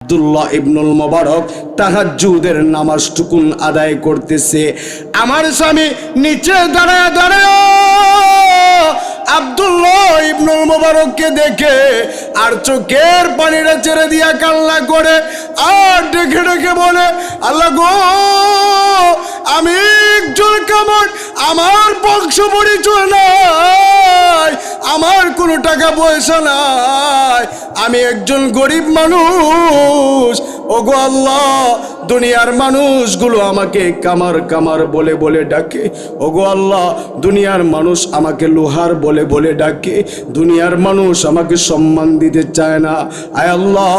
আব্দুল্লাহ ইবনুল মুবারক তাহাজ্জুদের নামাজটুকুন আদায় করতেছে। আমার স্বামী নিচে দাঁড়ায় দাঁড়ায় আব্দুল্লাহ ইবনুল মুবারককে দেখে আর চোখের পানিটা ছেড়ে দিয়া কান্না করে আর ডেকে ডেকে বলে, আল্লাহ গো, আমি একজন কামড়, আমার বংশ পরিচয় নাই, আমার কোনো টাকা পয়সা নাই, আমি একজন গরিব মানুষ। ওগো আল্লাহ, দুনিয়ার মানুষগুলো আমাকে কামার কামার বলে বলে ডাকে। ওগো আল্লাহ, দুনিয়ার মানুষ আমাকে লোহার বলে বলে ডাকে। দুনিয়ার মানুষ আমাকে সম্মান দিতে চায় না। আয় আল্লাহ,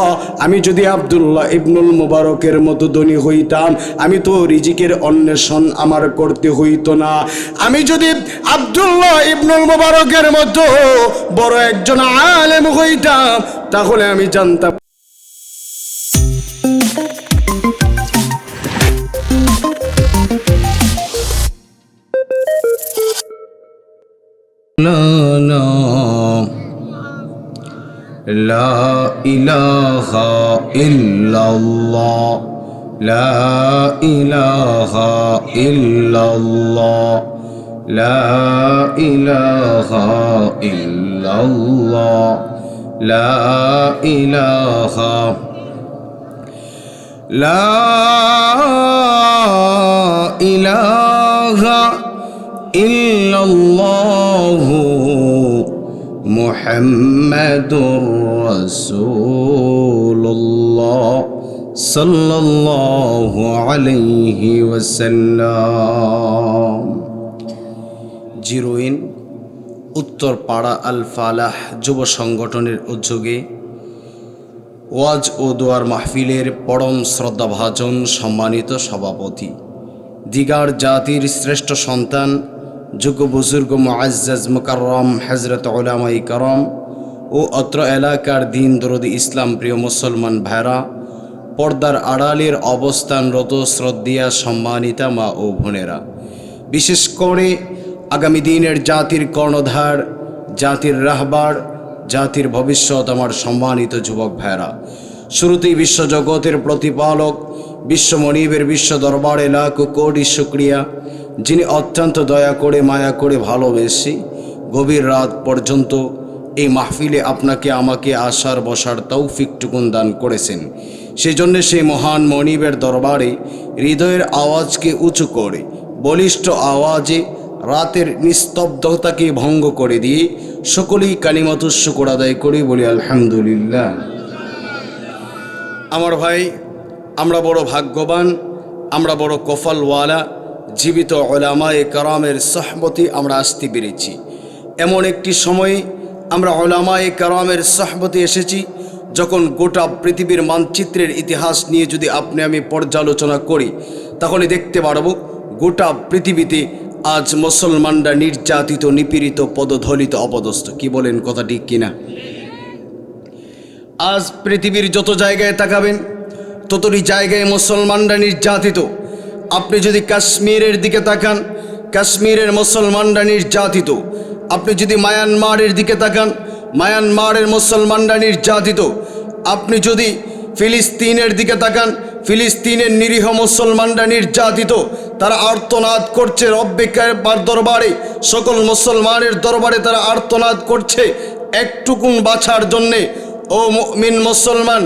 আমি যদি আব্দুল্লাহ ইবনুল মুবারকের মতো ধনী হইতাম, আমি তো রিজিকের অন্বেষণ আমার করতে হইতো না। আমি যদি আব্দুল্লাহ ইবনুল মুবারকের মতো বড় একজন আলেম হইতাম, তাহলে আমি জানতাম লা ইলাহা ইল্লাল্লাহ, লা ইলাহা ইল্লাল্লাহ, লা ইলাহা ইল্লাল্লাহ, লা ইলাহা, লা ইলাহা ইল্লাল্লাহু মুহাম্মাদুর রাসূলুল্লাহ সাল্লাল্লাহু আলাইহি ওয়াসাল্লাম। জিরোইন উত্তরপাড়া আল ফালাহ যুব সংগঠনের উদ্যোগে ওয়াজ ও দোয়ার মাহফিলের পরম শ্রদ্ধাভাজন সম্মানিত সভাপতি, দিগার জাতির শ্রেষ্ঠ সন্তান, যোগ্য বুজুর্গ মুআজ্জাজ মুকাররম হযরত উলামায়ে কেরাম ও অত্র এলাকার দিন দরদি ইসলাম প্রিয় মুসলমান ভাইরা, পর্দার আড়ালের অবস্থানরত শ্রদ্ধেয়া সম্মানিতা মা ও বোনেরা, বিশেষ করে আগামী দিনের জাতির কর্ণধার, জাতির রাহবার, জাতির ভবিষ্যৎ আমার সম্মানিত যুবক ভাইরা, শুরুতেই বিশ্বজগতের প্রতিপালক বিশ্ব মনিবের বিশ্ব দরবারে লাখ কোটি শুকরিয়া, যিনি অত্যন্ত দয়া করে মায়া করে ভালোবেসে গভীর রাত পর্যন্ত এই মাহফিলে আপনাকে আমাকে আসার বসার তৌফিকটুকুন দান করেছেন। সেই জন্য সেই মহান মনিবের দরবারে হৃদয়ের আওয়াজকে উঁচু করে বলিষ্ঠ আওয়াজে রাতের নিস্তব্ধতাকে ভঙ্গ করে দিয়ে সকলেই কালিমাতুশ শুকর আদায় করি, বলি আলহামদুলিল্লাহ। আমার ভাই, আমরা বড় ভাগ্যবান, আমরা বড় কপালওয়ালা, জীবিত উলামায়ে কেরামের সোহবতে আমরা আসতে পেরেছি। এমন একটি সময়ে আমরা উলামায়ে কেরামের সোহবতে এসেছি যখন গোটা পৃথিবীর মানচিত্রের ইতিহাস নিয়ে যদি আপনি আমি পর্যালোচনা করি, তাহলে দেখতে পারব গোটা পৃথিবীতে আজ মুসলমানরা নির্যাতিত, নিপীড়িত, পদধলিত, অপদস্থ। কি বলেন, কথা ঠিক কিনা? আজ পৃথিবীর যত জায়গায় তাকাবেন ততটি জায়গায় মুসলমানরা নির্যাতিত। আপনি যদি কাশ্মীরের দিকে তাকান, কাশ্মীরের মুসলমানরা নির্যাতিত। আপনি যদি মায়ানমারের দিকে তাকান, মায়ানমারের মুসলমানরা নির্যাতিত। আপনি যদি ফিলিস্তিনের দিকে তাকান, ফিলিস্তিনের নিরীহ মুসলমানরা নির্যাতিত। তারা আর্তনাদ করছে রব্বিকের দরবারে, সকল মুসলমানের দরবারে তারা আর্তনাদ করছে একটুকুন বাছার জন্যে। ও মুমিন মুসলমান,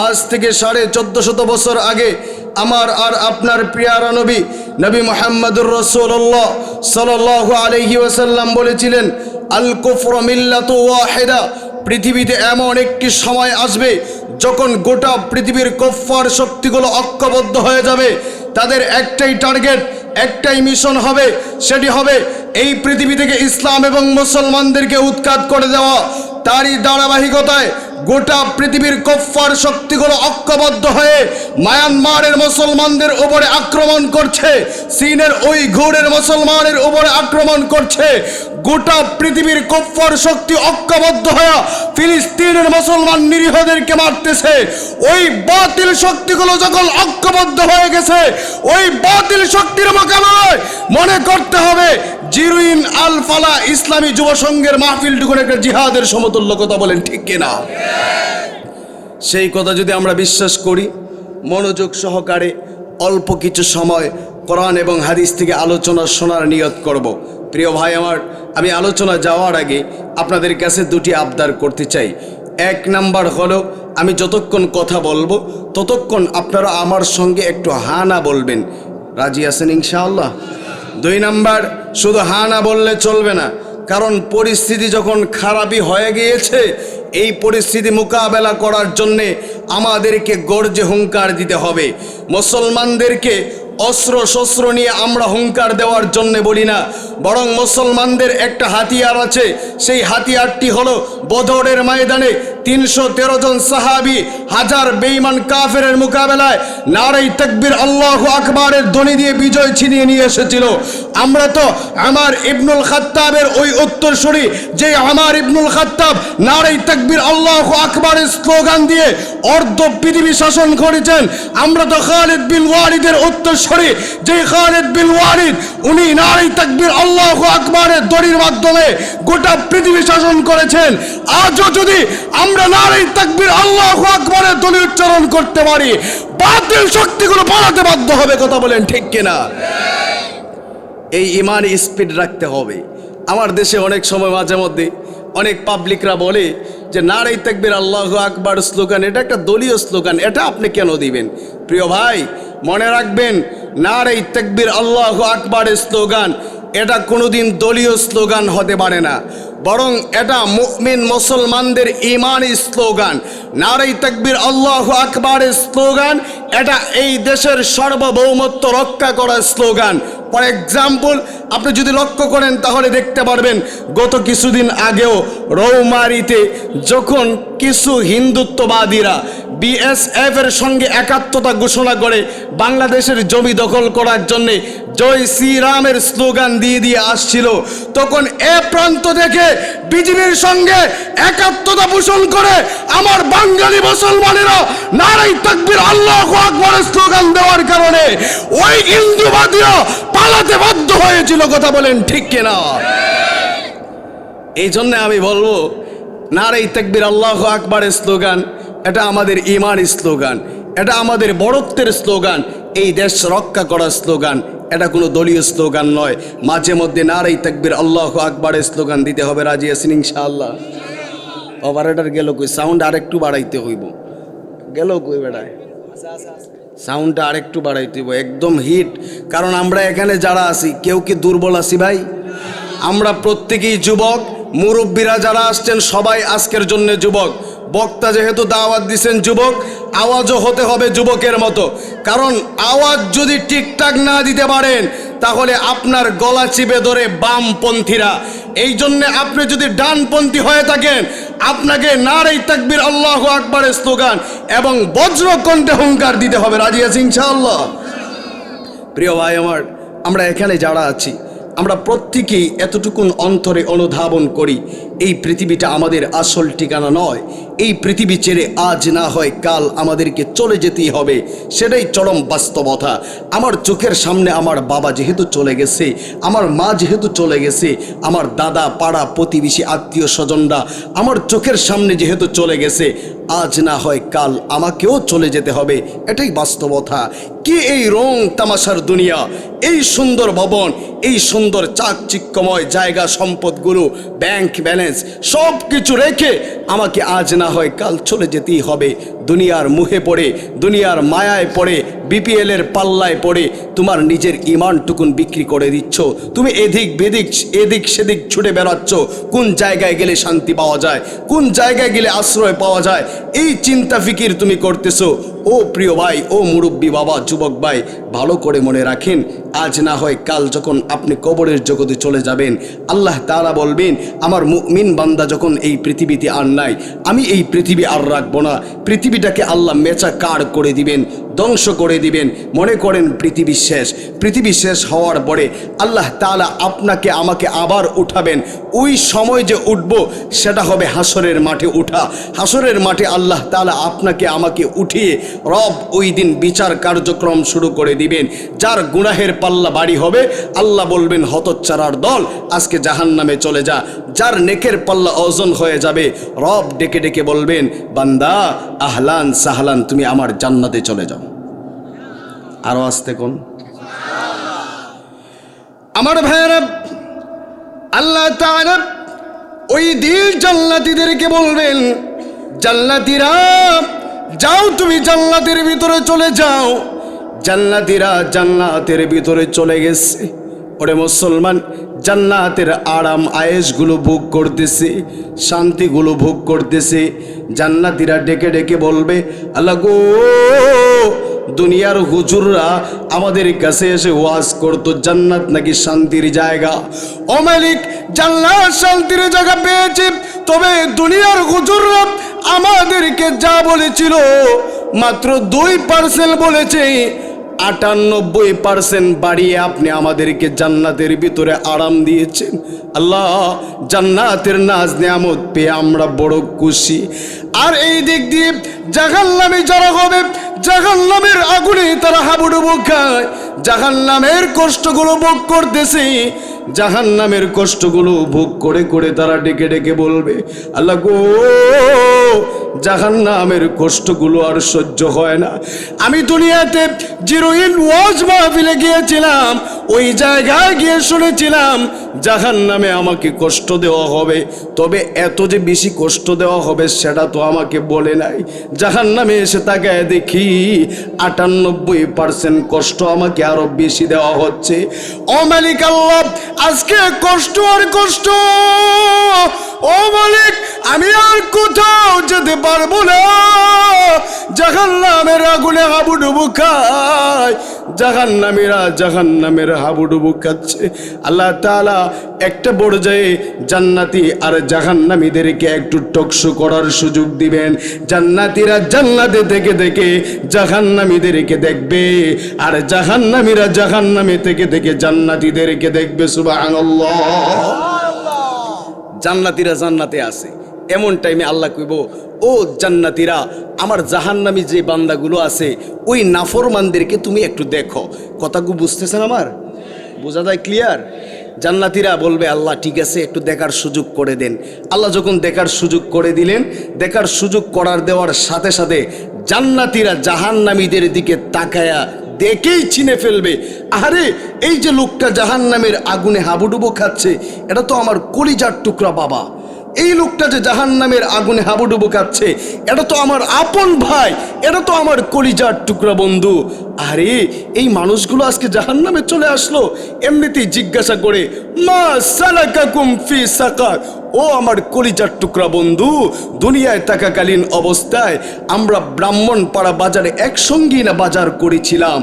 আজ থেকে 1450 বছর আগে আমার আর আপনার প্রিয়ারা নবী নবী মুহাম্মদুর রাসূলুল্লাহ সাল্লাল্লাহু আলাইহি ওয়াসাল্লাম বলেছিলেন, আল কুফরু মিল্লাতু ওয়াহিদা। পৃথিবীতে এমন একটি সময় আসবে যখন গোটা পৃথিবীর কুফফার শক্তিগুলো ঐক্যবদ্ধ হয়ে যাবে। তাদের একটাই টার্গেট, একটাই মিশন হবে, সেটি হবে এই পৃথিবী থেকে ইসলাম এবং মুসলমানদেরকে উৎখাত করে দেওয়া। তারই ধারাবাহিকতায় গোটা পৃথিবীর কুফফার শক্তিগুলো ঐক্যবদ্ধ হয়ে মায়ানমারের মুসলমানদের উপরে আক্রমণ করছে, চীনের উইঘুরের মুসলমানের উপরে আক্রমণ করছে। গোটা পৃথিবীর কুফফার শক্তি ঐক্যবদ্ধ হয়ে ফিলিস্তিনের মুসলমান নিরীহদেরকে মারতেছে। ওই বাতিল শক্তিগুলো যখন ঐক্যবদ্ধ হয়ে গেছে, ওই বাতিল শক্তির মোকাবেলায় মনে করতে হবে জিরুইন আল ফালা ইসলামী যুব সংঘের মাহফিলটুকুন একটা জিহাদের সমতুল্য। কথা বলেন ঠিক কিনা? সেই কথা যদি আমরা বিশ্বাস করি, মনোযোগ সহকারে অল্প কিছু সময় কোরআন এবং হাদিস থেকে আলোচনা শোনার নিয়ত করব। প্রিয় ভাই আমার, আমি আলোচনা যাওয়ার আগে আপনাদের কাছে দুটি আবদার করতে চাই। এক নাম্বার হলো, আমি যতক্ষণ কথা বলবো ততক্ষণ আপনারা আমার সঙ্গে একটু হা না বলবেন। রাজি আছেন ইনশাআল্লাহ? দুই নাম্বার, শুধু হা না বললে চলবে না, কারণ পরিস্থিতি যখন খারাপই হয়ে গিয়েছে, এই পরিস্থিতি মোকাবেলা করার জন্যে আমাদেরকে গর্জে হুঙ্কার দিতে হবে। মুসলমানদেরকে অস্ত্র শস্ত্র নিয়ে আমরা হুঙ্কার দেওয়ার জন্য বলি না, বরং মুসলমানদের একটা হাতিয়ার আছে। সেই হাতিয়ারটি হলো বদরের ময়দানে 313 জন সাহাবী হাজার বেঈমান কাফেরের মোকাবেলায় নারায়ে তাকবীর আল্লাহু আকবারের ধ্বনি দিয়ে বিজয় ছিনিয়ে নিয়ে এসেছিল। আমরা তো আমার ইবনুল খাত্তাবের ওই উত্তরসূরি, যে আমার ইবনুল খাত্তাব নারায়ে তাকবীর আল্লাহু আকবারের স্লোগান দিয়ে অর্ধ পৃথিবী শাসন করেছেন। আমরা তো খালিদ বিন ওয়ালিদের উত্তরসূরি, যে খালিদ বিন ওয়ালিদ উনি নারায়ে তাকবীর আল্লাহু আকবারের ধ্বনির মাধ্যমে গোটা পৃথিবী শাসন করেছেন। আজও যদি আমরা নারায়ে তাকবীর আল্লাহু আকবারের ধ্বনি উচ্চারণ করতে পারি, বাতিল শক্তিগুলো পালাতে বাধ্য হবে। কথা বলেন ঠিক কিনা? এই ইমান স্পিড রাখতে হবে। আমার দেশে অনেক সময় মাঝে মধ্যে অনেক পাবলিকরা বলে যে নারায়ে তাকবীর আল্লাহু আকবার স্লোগান এটা একটা দলীয় স্লোগান, এটা আপনি কেন দিবেন? প্রিয় ভাই, মনে রাখবেন, নারায়ে তাকবীর আল্লাহু আকবারের স্লোগান এটা কোনোদিন দলীয় স্লোগান হতে পারে না, বরং এটা মুমিন মুসলমানদের ইমানি স্লোগান। নারায়ে তাকবীর আল্লাহু আকবারের স্লোগান এটা এই দেশের সার্বভৌমত্ব রক্ষা করার স্লোগান। ফর এক্সাম্পল, আপনি যদি লক্ষ্য করেন তাহলে দেখতে পারবেন, গত কিছুদিন আগেও রৌমারীতে যখন কিছু হিন্দুত্ববাদীরা বিএসএফ এর সঙ্গে একাত্মতা ঘোষণা করে বাংলাদেশের জমি দখল করার জন্যে জয় শ্রীরামের স্লোগান দিয়ে দিয়ে আসছিল, তখন এ প্রান্ত থেকে বিজেপির সঙ্গে একাত্মতা পোষণ করে আমার বাঙালি মুসলমানেরা নারায়ে তাকবীর আল্লাহু আকবারের স্লোগান দেওয়ার কারণে ওই হিন্দুবাদীরা পালাতে বাধ্য হয়েছিল। কথা বলেন ঠিক কিনা? এই জন্য আমি বলবো, নারায়ে তাকবীর আল্লাহু আকবারের স্লোগান এটা আমাদের ইমানি স্লোগান, এটা আমাদের বড়ত্বের স্লোগান, এই দেশ রক্ষা করার স্লোগান, এটা কোনো দলীয় স্লোগান নয়। মাঝে মধ্যে নারায়ে তাকবীর আল্লাহু আকবারের স্লোগান দিতে হবে। রাজি আছেন ইনশাআল্লাহ? অপারেটর গেল কই? সাউন্ড আরেকটু বাড়াইতে হইব। গেল কই বেড়ায়? সাউন্ডটা আরেকটু বাড়াইতে হইব, একদম হিট। কারণ আমরা এখানে যারা আছি কেউ কি দুর্বল আছি ভাই? আমরা প্রত্যেকেই যুবক। মুরব্বীরা যারা আসছেন সবাই আজকের জন্য যুবক। বক্তা যেহেতু দাওয়াত দিচ্ছেন যুবক, আওয়াজও হতে হবে যুবকের মতো। কারণ আওয়াজ যদি ঠিকঠাক না দিতে পারেন তাহলে আপনার গলা চিপে ধরে বামপন্থীরা। এই জন্যে আপনি যদি ডানপন্থী হয়ে থাকেন, আপনাকে নারায়ে তাকবীর আল্লাহু আকবারের স্লোগান এবং বজ্রকণ্ঠে হুঙ্কার দিতে হবে। রাজি আছি ইনশাআল্লাহ? প্রিয় ভাই আমার, আমরা এখানে যারা আছি আমরা প্রত্যেকেই এতটুকুন অন্তরে অনুধাবন করি, এই পৃথিবীটা আমাদের আসল ঠিকানা নয়। এই পৃথিবী ছেড়ে আজ না হয় কাল আমাদেরকে চলে যেতেই হবে, সেটাই চরম বাস্তবতা। আমার চোখের সামনে আমার বাবা যেহেতু চলে গেছে, আমার মা যেহেতু চলে গেছে, আমার দাদা, পাড়া প্রতিবেশী, আত্মীয় স্বজনরা আমার চোখের সামনে যেহেতু চলে গেছে, আজ না হয় কাল আমাকেও চলে যেতে হবে, এটাই বাস্তবতা। কি এই রং তামাশার দুনিয়া, এই সুন্দর ভবন, এই সুন্দর চাকচিক্যময় জায়গা, সম্পদগুলো, ব্যাংক ব্যালেন্স সব কিছু রেখে আমাকে আজ না হয় কাল চলে যেতেই হবে। দুনিয়ার মুহে পড়ে, দুনিয়ার মায়ায় পড়ে, বিপিএল এর পাল্লায় পড়ে তোমার নিজের ইমানটুকুন বিক্রি করে দিচ্ছ। তুমি এদিক সেদিক ছুটে বেড়াচ্ছ, কোন জায়গায় গেলে শান্তি পাওয়া যায়, কোন জায়গায় গেলে আশ্রয় পাওয়া যায়, এই চিন্তা ফিকির তুমি করতেছো। ও প্রিয় ভাই, ও মুরব্বী বাবা, যুবক ভাই, ভালো করে মনে রাখেন, আজ না হয় কাল যখন আপনি কবরের জগতে চলে যাবেন, আল্লাহ তাআলা বলবেন, আমার মুমিন বান্দা যখন এই পৃথিবীতে আর নাই, আমি এই পৃথিবী আর রাখবো না। পৃথিবীটাকে আল্লাহ মেচা কার করে দিবেন। ধ্বংস করে দিবেন। মনে করেন পৃথিবী শেষ হওয়ার পরে আল্লাহ তাআলা আপনাকে আমাকে আবার উঠাবেন। ওই সময় যে উঠব সেটা হবে হাসরের মাঠে উঠা। হাসরের মাঠে আল্লাহ তাআলা আপনাকে আমাকে উঠিয়ে রব ওই দিন বিচার কার্যক্রম শুরু করে দিবেন। যার গুনাহের পাল্লা ভারী হবে আল্লাহ বলবেন হতচ্ছাড়ার দল আজকে জাহান্নামে চলে যা। যার নেকের পাল্লা ওজন হয়ে যাবে রব ডেকে ডেকে বলবেন বান্দা আহলান সাহলান তুমি আমার জান্নাতে চলে যাও। আরো আসতে কোন আমার ভাইয়েরা, আল্লাহ তাআলা ওই দিন জান্নাতীদেরকে বলবেন জান্নাতীরা যাও তুমি জান্নাতের ভিতরে চলে যাও। জান্নাতীরা জান্নাতের ভিতরে চলে গেছে। ওরে মুসলমান, জান্নাতের আরাম আয়েশগুলো ভোগ করতেছে, শান্তিগুলো ভোগ করতেছে। জান্নাতীরা ডেকে ডেকে বলবে আল্লাহ গো, দুনিয়ার হুজুররা আমাদের কাছে এসে ওয়াজ করতো জান্নাত নাকি শান্তির জায়গা। ও মালিক, জান্নাত শান্তির জায়গা পেয়েছি, তবে দুনিয়ার হুজুররা আমাদেরকে যা বলেছিল মাত্র 2% বলেছে, 98% বাড়িয়ে আপনি আমাদেরকে জান্নাতের ভিতরে আরাম দিয়েছেন। আল্লাহ, জান্নাতের নাজ নিয়ামত পেয়ে আমরা বড় খুশি। আর এই দিক দিয়ে জাহান্নামে যারা হবে, জাহান্নামের আগুনে তারা হাবুডুবু খায়, জাহান্নামের কষ্টগুলো ভোগ করতেছে। জাহান্নামের কষ্টগুলো ভোগ করে করে তারা ডেকে ডেকে বলবে আল্লাহ গো, জাহান্নামের কষ্টগুলো আর সহ্য হয় না। আমি দুনিয়াতে জিরোইন ওয়াজ মাহফিলে গিয়েছিলাম, ওই জায়গায় গিয়ে শুনেছিলাম জাহান্নামে আমাকে কষ্ট দেওয়া হবে, তবে এত যে বেশি কষ্ট দেওয়া হবে সেটা তো আমাকে বলে নাই। জাহান্নামে এসে তাকায় দেখি 98% কষ্ট আমাকে আরো বেশি দেওয়া হচ্ছে। ও মালিক আল্লাহ, আজকে কষ্ট আর কষ্ট। ও মালিক, আমি আর কোথাও যেতে পারবো না। জাহান্নামের আগুনে হাবুডুবু খায়, জাহান্নামীরা জাহান্নামের হাবুডুবু খাচ্ছে। আল্লাহ তাআলা একটা পর্যায়ে জান্নাতি আর জাহান্নামীদেরকে একটু টকশো করার সুযোগ দিবেন। জান্নাতীরা জান্নাতে থেকে থেকে জাহান্নামীদেরকে দেখবে, আর জাহান্নামীরা জাহান্নামে থেকে থেকে জান্নাতীদেরকে দেখবে। সুবহানাল্লাহ। জান্নাতীরা জান্নাতে আছে, এমন টাইমে আল্লাহ কইব ও জান্নাতীরা, আমার জাহান্নামী যে বান্দাগুলো আছে ওই নাফরমানদেরকে তুমি একটু দেখো। কথাগুলো বুঝতেছেন? আমার বোঝা যায় ক্লিয়ার? জান্নাতীরা বলবে আল্লাহ ঠিক আছে, একটু দেখার সুযোগ করে দেন। আল্লাহ যখন দেখার সুযোগ করে দিলেন, দেখার সুযোগ করার দেওয়ার সাথে সাথে জান্নাতীরা জাহান্নামীদের দিকে তাকায়া দেখেই চিনে ফেলবে, আরে এই যে লোকটা জাহান্নামের আগুনে হাবুডুবু খাচ্ছে, এটা তো আমার কলিজার টুকরা বাবা। এই লোকটা যে জাহান্নামের আগুনে হাবুডুবু খাচ্ছে, এটা তো আমার আপন ভাই, এটা তো আমার কলিজার টুকরা বন্ধু। আরে এই মানুষগুলো আজকে জাহান্নামে চলে আসলো। এমনিতেই জিজ্ঞাসা করে মা সালাকাকুম ফি সাকার, ও আমার কলিজার টুকরা বন্ধু, দুনিয়ায় থাকাকালীন অবস্থায় আমরা ব্রাহ্মণপাড়া বাজারে একসঙ্গী না বাজার করেছিলাম,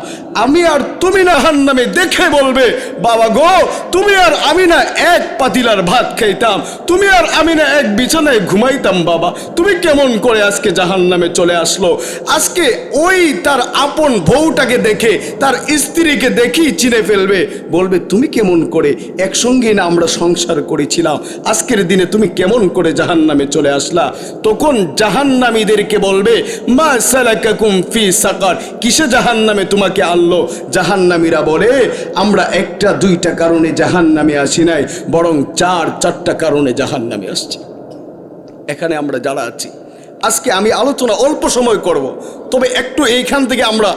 আমি আর তুমি না জাহান্নামে দেখে বলবে বাবা গো, তুমি আর আমি না এক পাতিলার ভাত খাইতাম, তুমি আর আমি না এক বিছানায় ঘুমাইতাম বাবা, তুমি কেমন করে আজকে জাহান্নামে চলে আসলো। আজকে ওই তার আপন বউটাকে দেখে, তার স্ত্রীকে দেখি চিনে ফেলবে, বলবে তুমি কেমন করে, একসঙ্গে না আমরা সংসার করেছিলাম, আজকের দিনে তুমি কেমন করে জাহান্নামে চলে আসলা। তখন জাহান্নামীদেরকে বলবে মা সালাকাকুম ফি সাকার, কিসে জাহান্নামে তোমাকে আনলো। জাহান্নামীরা বলে আমরা একটা দুইটা কারণে জাহান্নামে আসি নাই, বরং 4-4টা কারণে জাহান্নামে আসছি। এখানে আমরা যারা আছি আজকে আমি আলোচনা অল্প সময় করব, তবে একটু এইখান থেকে আমরা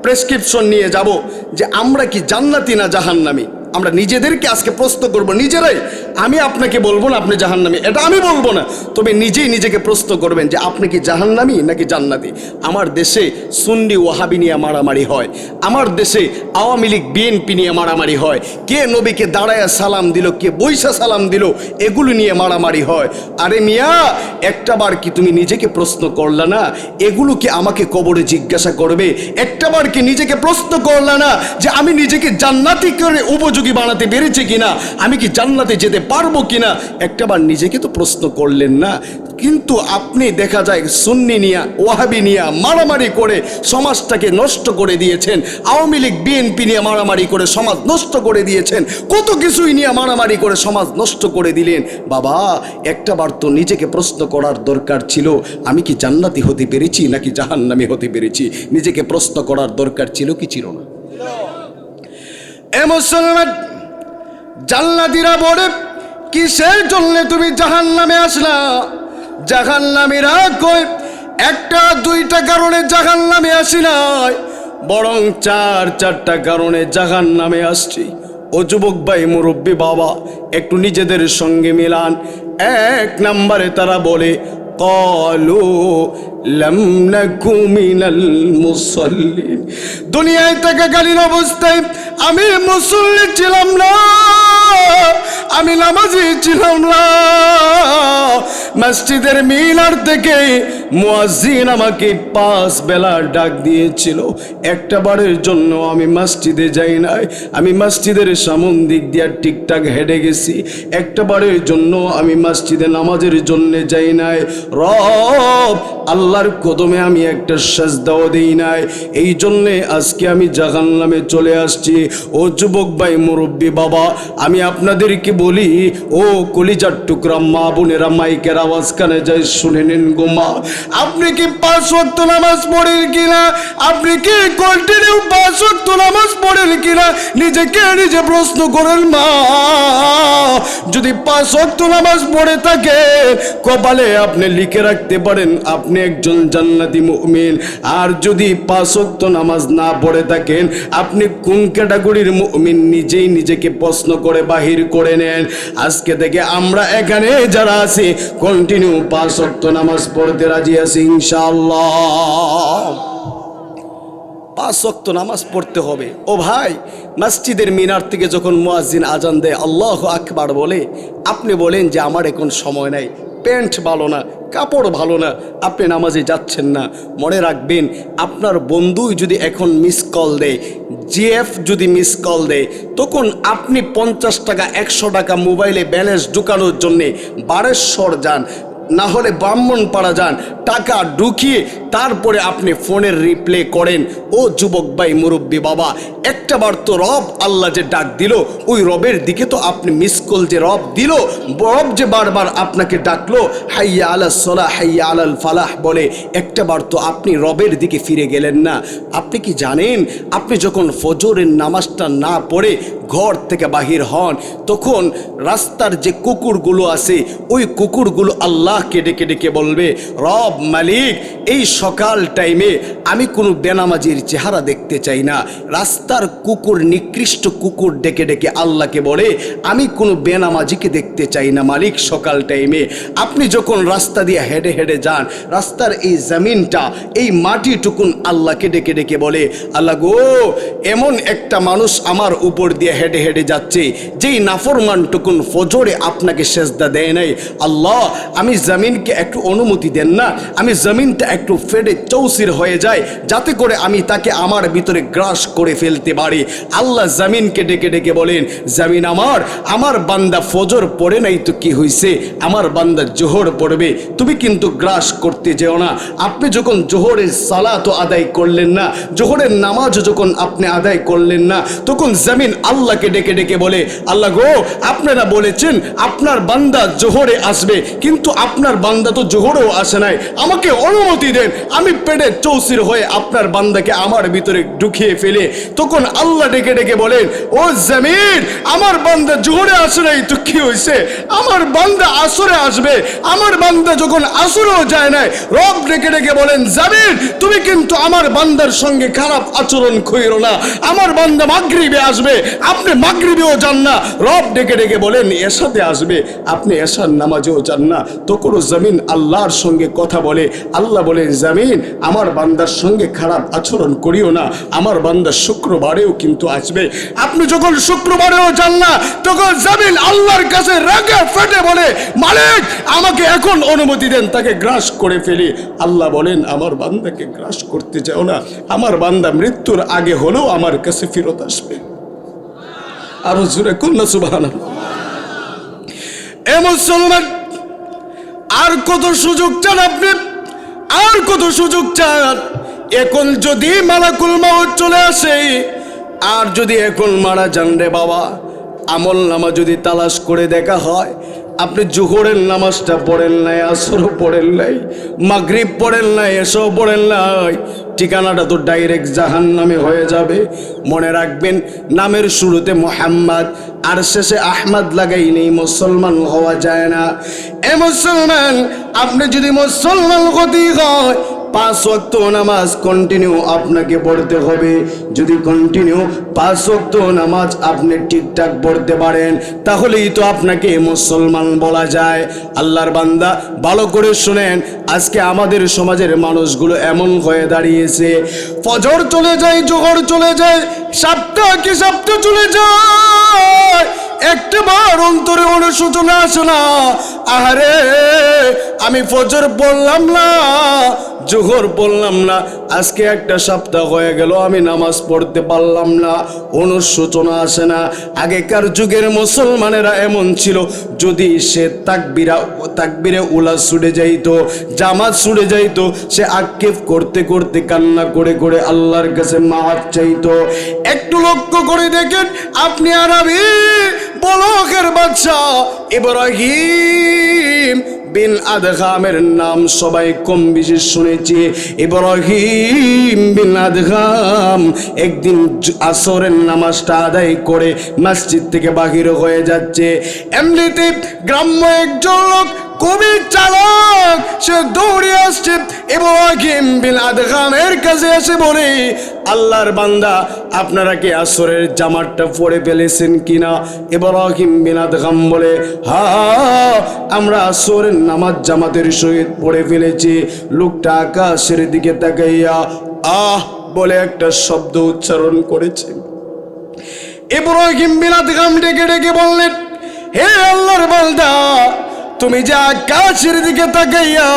প্রেসক্রিপশন নিয়ে যাব যে আমরা কি জান্নাতি না জাহান্নামী। আমরা নিজেদেরকে আজকে প্রশ্ন করব নিজেরাই। আমি আপনাকে বলবো না আপনি জাহান্নামী, এটা আমি বলবো না, তবে নিজেই নিজেকে প্রশ্ন করবেন যে আপনি কি জাহান্নামী নাকি জান্নাতি। আমার দেশে সুন্নি ওয়াহাবি নিয়ে মারামারি হয়, আমার দেশে আওয়ামী লীগ বিএনপি নিয়ে মারামারি হয়, কে নবীকে দাঁড়ায়া সালাম দিল, কে বৈশা সালাম দিল, এগুলো নিয়ে মারামারি হয়। আরে মিয়া, একটাবার কি তুমি নিজেকে প্রশ্ন করলা না এগুলো কি আমাকে কবরে জিজ্ঞাসা করবে? একটাবার কি নিজেকে প্রশ্ন করলা না যে আমি নিজেকে জান্নাতি করে উপযোগী বানাতে পেরেছি কিনা, আমি কি জান্নাতে যেতে পারবো কিনা? একটাবার নিজেকে তো প্রশ্ন করলেন না। কিন্তু আপনি দেখা যায় সুন্নি নিয়া ওয়াহাবি নিয়া মারামারি করে সমাজটাকে নষ্ট করে দিয়েছেন। আওয়ামী লীগ বিএনপি নিয়ে মারামারি করে সমাজ নষ্ট করে দিয়েছেন। কত কিছুই নিয়ে মারামারি করে সমাজ নষ্ট করে দিলেন। বাবা, একটাবার তো নিজেকে প্রশ্ন করার দরকার ছিল, আমি কি জান্নাতি হতে পেরেছি নাকি জাহান্নামী হতে পেরেছি? নিজেকে প্রশ্ন করার দরকার ছিল কি ছিল না? এ মুসলমান, জান্নাতীরা বলে কিসের জন্য তুমি জাহান্নামে আসলা? জাহান্নামীরা কই একটা দুইটা কারণে জাহান্নামে আসি নাই, বরং চারটা কারণে জাহান্নামে আসছি। ও যুবক ভাই, মুরব্বী বাবা, একটু নিজেদের সঙ্গে মিলান। এক নম্বরে তারা বলে ক্বালু লাম নাকু মিনাল মুসাল্লিন। দুনিয়ায় থাকাকালীন অবস্থায় আমি মুসল্লি ছিলাম না, আমি নামাজি ছিলাম না। মসজিদের মিনার থেকে মুয়াজ্জিন আমাকে 5 বেলা ডাক দিয়েছিল, একটা বারের জন্য আমি মসজিদে যাই নাই। আমি মসজিদের সামন দিক দিয়ে ঠিকঠাক হেঁটে গেছি, একটা বারের জন্য আমি মসজিদে নামাজের জন্য যাই নাই। রব আল্লাহর কদমে আমি একটা সাজদাও দেই নাই, এই জন্যে আজকে আমি জাহান্নামে চলে আসছি। ও যুবক ভাই, মুরব্বী বাবা, আমি আপনাদেরকে বলি, ও কলিজার টুকরা মা বোনেরা, মাইকের আওয়াজ কানে যায় শুনে নেন গো মা। আপনি কি 5 ওয়াক্ত নামাজ পড়েন কিনা? আপনি কি কন্টিনিউ 5 ওয়াক্ত নামাজ পড়েন কিনা? নিজেকে নিজে প্রশ্ন করেন মা। যদি 5 ওয়াক্ত নামাজ পড়ে থাকে, কপালে আপনি লিখে রাখতে পারেন আপনি একজন জান্নাতি মুমিন। আর যদি 5 ওয়াক্ত নামাজ না পড়ে থাকেন, আপনি কোন ক্যাটাগরির মুমিন নিজেই নিজেকে প্রশ্ন করে বাহির করে নেন। আজকে থেকে আমরা এখানে যারা আছি কন্টিনিউ 5 ওয়াক্ত নামাজ পড়তে রাজি আছি ইনশাআল্লাহ। 5 ওয়াক্ত নামাজ পড়তে হবে। ও ভাই, মসজিদের মিনার থেকে যখন মুয়াজ্জিন আজান দেয় আল্লাহু আকবার বলে, আপনি বলেন যে আমার এখন সময় নাই, প্যান্ট ভালো না, কাপড় ভালো না, আপনি নামাজে যাচ্ছেন না। মনে রাখবেন, আপনার বন্ধুই যদি এখন মিস কল দেয়, জিএফ যদি মিস কল দেয়, তখন আপনি 50 টাকা 100 টাকা মোবাইলে ব্যালেন্স ঢুকানোর জন্যে বারেশ্বর যান, না হলে ব্রাহ্মণপাড়া যান, টাকা ঢুকিয়ে তারপরে আপনি ফোনের রিপ্লে করেন। ও যুবক ভাই, মুরব্বী বাবা, একটাবার তো রব আল্লাহ যে ডাক দিল, ওই রবের দিকে তো আপনি মিস কল যে রব দিল, রব যে বারবার আপনাকে ডাকলো হাইয়া আলাস সালাহ হাইয়া আলাল ফালাহ বলে, একটাবার তো আপনি রবের দিকে ফিরে গেলেন না। আপনি কি জানেন, আপনি যখন ফজরের নামাজটা না পড়ে ঘর থেকে বাহির হন, তখন রাস্তার যে কুকুরগুলো আছে, ওই কুকুরগুলো আল্লাহকে ডেকে ডেকে বলবে, রব মালিক, এই সকাল টাইমে আমি কোনো বেনামাজির চেহারা দেখতে চাই না। রাস্তার কুকুর, নিকৃষ্ট কুকুর ডেকে ডেকে আল্লাহকে বলে, আমি কোনো বেনামাজিকে দেখতে চাই না মালিক সকাল টাইমে। আপনি যখন রাস্তা দিয়ে হেঁটে হেঁটে যান, রাস্তার এই জমিনটা, এই মাটিটুকুন আল্লাহকে ডেকে ডেকে বলে, আল্লাহ গো, এমন একটা মানুষ আমার উপর দিয়ে হেঁটে হেঁটে যাচ্ছে, যেই নাফরমানটুকুন ফজরে আপনাকে সেজদা দেয় নাই। আল্লাহ, আমি জমিনকে একটু অনুমতি দেন না, আমি জমিনটা একটু ফেটে চৌচির হয়ে যায়, যাতে করে আমি তাকে আমার ভিতরে গ্রাস করে ফেলতে পারি। আল্লাহ জমিনকে ডেকে ডেকে বলেন, জমিন আমার বান্দা ফজর পড়ে নাই তো কি হয়েছে, আমার বান্দা জোহর পড়বে, তুমি কিন্তু গ্রাস করতে যেও না। আপনি যখন জোহরের সালাত আদায় করলেন না, জোহরের নামাজ যখন আপনি আদায় করলেন না, তখন জমিন আল্লাহকে ডেকে ডেকে বলে, আল্লাহ গো, আপনারা বলেছেন আপনার বান্দা জোহরে আসবে, কিন্তু আপনার বান্দা তো জোহরেও আসে নাই, আমাকে অনুমতি দেন, আমি পেটে চৌচির হয়ে আপনার বান্দাকে আমার ভিতরে ঢুকিয়ে ফেলে। তখন আল্লাহ ডেকে ডেকে বলেন, ও জমিন, আমার বান্দা জোহরে আসে নাই তো কি হয়েছে, আমার বান্দা আসরে আসবে। আমার বান্দা যখন আসরেও যায় নাই, রব ডেকে ডেকে বলেন, জমিন, তুমি কিন্তু আমার বান্দার সঙ্গে খারাপ আচরণ কইরো না, আমার বান্দা মাগরিবে আসবে, আপনি মাগরিবেও যান না। রব ডেকে ডেকে বলেন, এশাতে আসবে, আপনি এশার নামাজেও যান না। তখন জমিন আল্লাহর সঙ্গে কথা বলে, আল্লাহ বলেন, জমিন, আমার বান্দার সঙ্গে খারাপ আচরণ করিও না, আমার বান্দা শুক্রবারেও কিন্তু আসবে। আপনি যখন শুক্রবারেও যান না, তখন জমিন আল্লাহর কাছে রাগে ফেটে বলে, মালিক, আমাকে এখন অনুমতি দেন, তাকে গ্রাস করে ফেলি। আল্লাহ বলেন, আমার বান্দাকে গ্রাস করতে যাও না, আমার বান্দা মৃত্যুর আগে হলেও আমার কাছে ফেরত আসবে। আরো জোরে কন্যা সুবহানাল্লাহ। এ মুসলমান, আর কত সুযোগ চান আপনি? আর কত সুযোগ চান? এখন যদি মালাকুল মাউত চলে আসে, আর যদি এখন মারা যান রে বাবা, আমল নামা যদি তালাশ করে দেখা হয়, আপনি জোহরের নামাজটা পড়েন নাই, আসরও পড়েন নাই, মাগরিব পড়েন নাই, এসব পড়েন নাই, ঠিকানাটা তো ডাইরেক্ট জাহান্নামে হয়ে যাবে। মনে রাখবেন, নামের শুরুতে মোহাম্মদ আর শেষে আহমদ লাগাইনি মুসলমান হওয়া যায় না। এ মুসলমান, আপনি যদি মুসলমান হতে হয়, 5 ওয়াক্ত নামাজ কন্টিনিউ আপনাকে পড়তে হবে। যদি কন্টিনিউ 5 ওয়াক্ত নামাজ আপনি ঠিকঠাক পড়তে পারেন, তাহলেই তো আপনাকে মুসলমান বলা যায়। আল্লাহর বান্দা, ভালো করে শুনেন, আজকে আমাদের সমাজের মানুষগুলো এমন হয়ে দাঁড়িয়েছে, ফজর চলে যায়, জোহর চলে যায়, সপ্তাহ কি সপ্তাহ চলে যায়, একটাবার অন্তরে অনুশোচনা আসে না, আহারে আমি ফজর পড়লাম না, জোহর পড়লাম না, আজকে একটা সপ্তাহ হয়ে গেল আমি নামাজ পড়তে পারলাম না, অনুশোচনা আসে না। আগেকার যুগের মুসলমানেরা এমন ছিল, যদি সে তাকবিরে উলা ছুটে যাইতো, জামাত ছুটে যাইতো, সে আক্ষেপ করতে করতে কান্না করে করে আল্লাহর কাছে মাফ চাইতো। একটু লক্ষ্য করে দেখেন, আপনি আর আমি বলকের বাদশা ইব্রাহিম বিন আদগামের নাম সবাই কম বেশি শুনেছি। ইব্রাহিম বিন আদগাম একদিন আসরের নামাজটা আদায় করে মসজিদ থেকে বাহির হয়ে যাচ্ছে, এমনিতে গ্রাম্য একজন লোক খুবই চালাক, সে দৌড়ে আসছে ইব্রাহিম বিন আদগামের কাছে এসে বলে, আল্লাহর বান্দা, আপনারা কি আসরের জামাতটা পরে ফেলেছেন কিনা? ইব্রাহিম বিন আদগাম বলে, হ্যাঁ, আমরা আসরের নামাজ জামাতের সহিত পড়ে ফেলেছি। লোকটা আকাশের দিকে তাকাইয়া আহ বলে একটা শব্দ উচ্চারণ করেছে। ইব্রাহিম বিন আদগাম ডেকে ডেকে বললেন, হে আল্লাহর বান্দা, তুমি যে আকাশের দিকে তাকাইয়া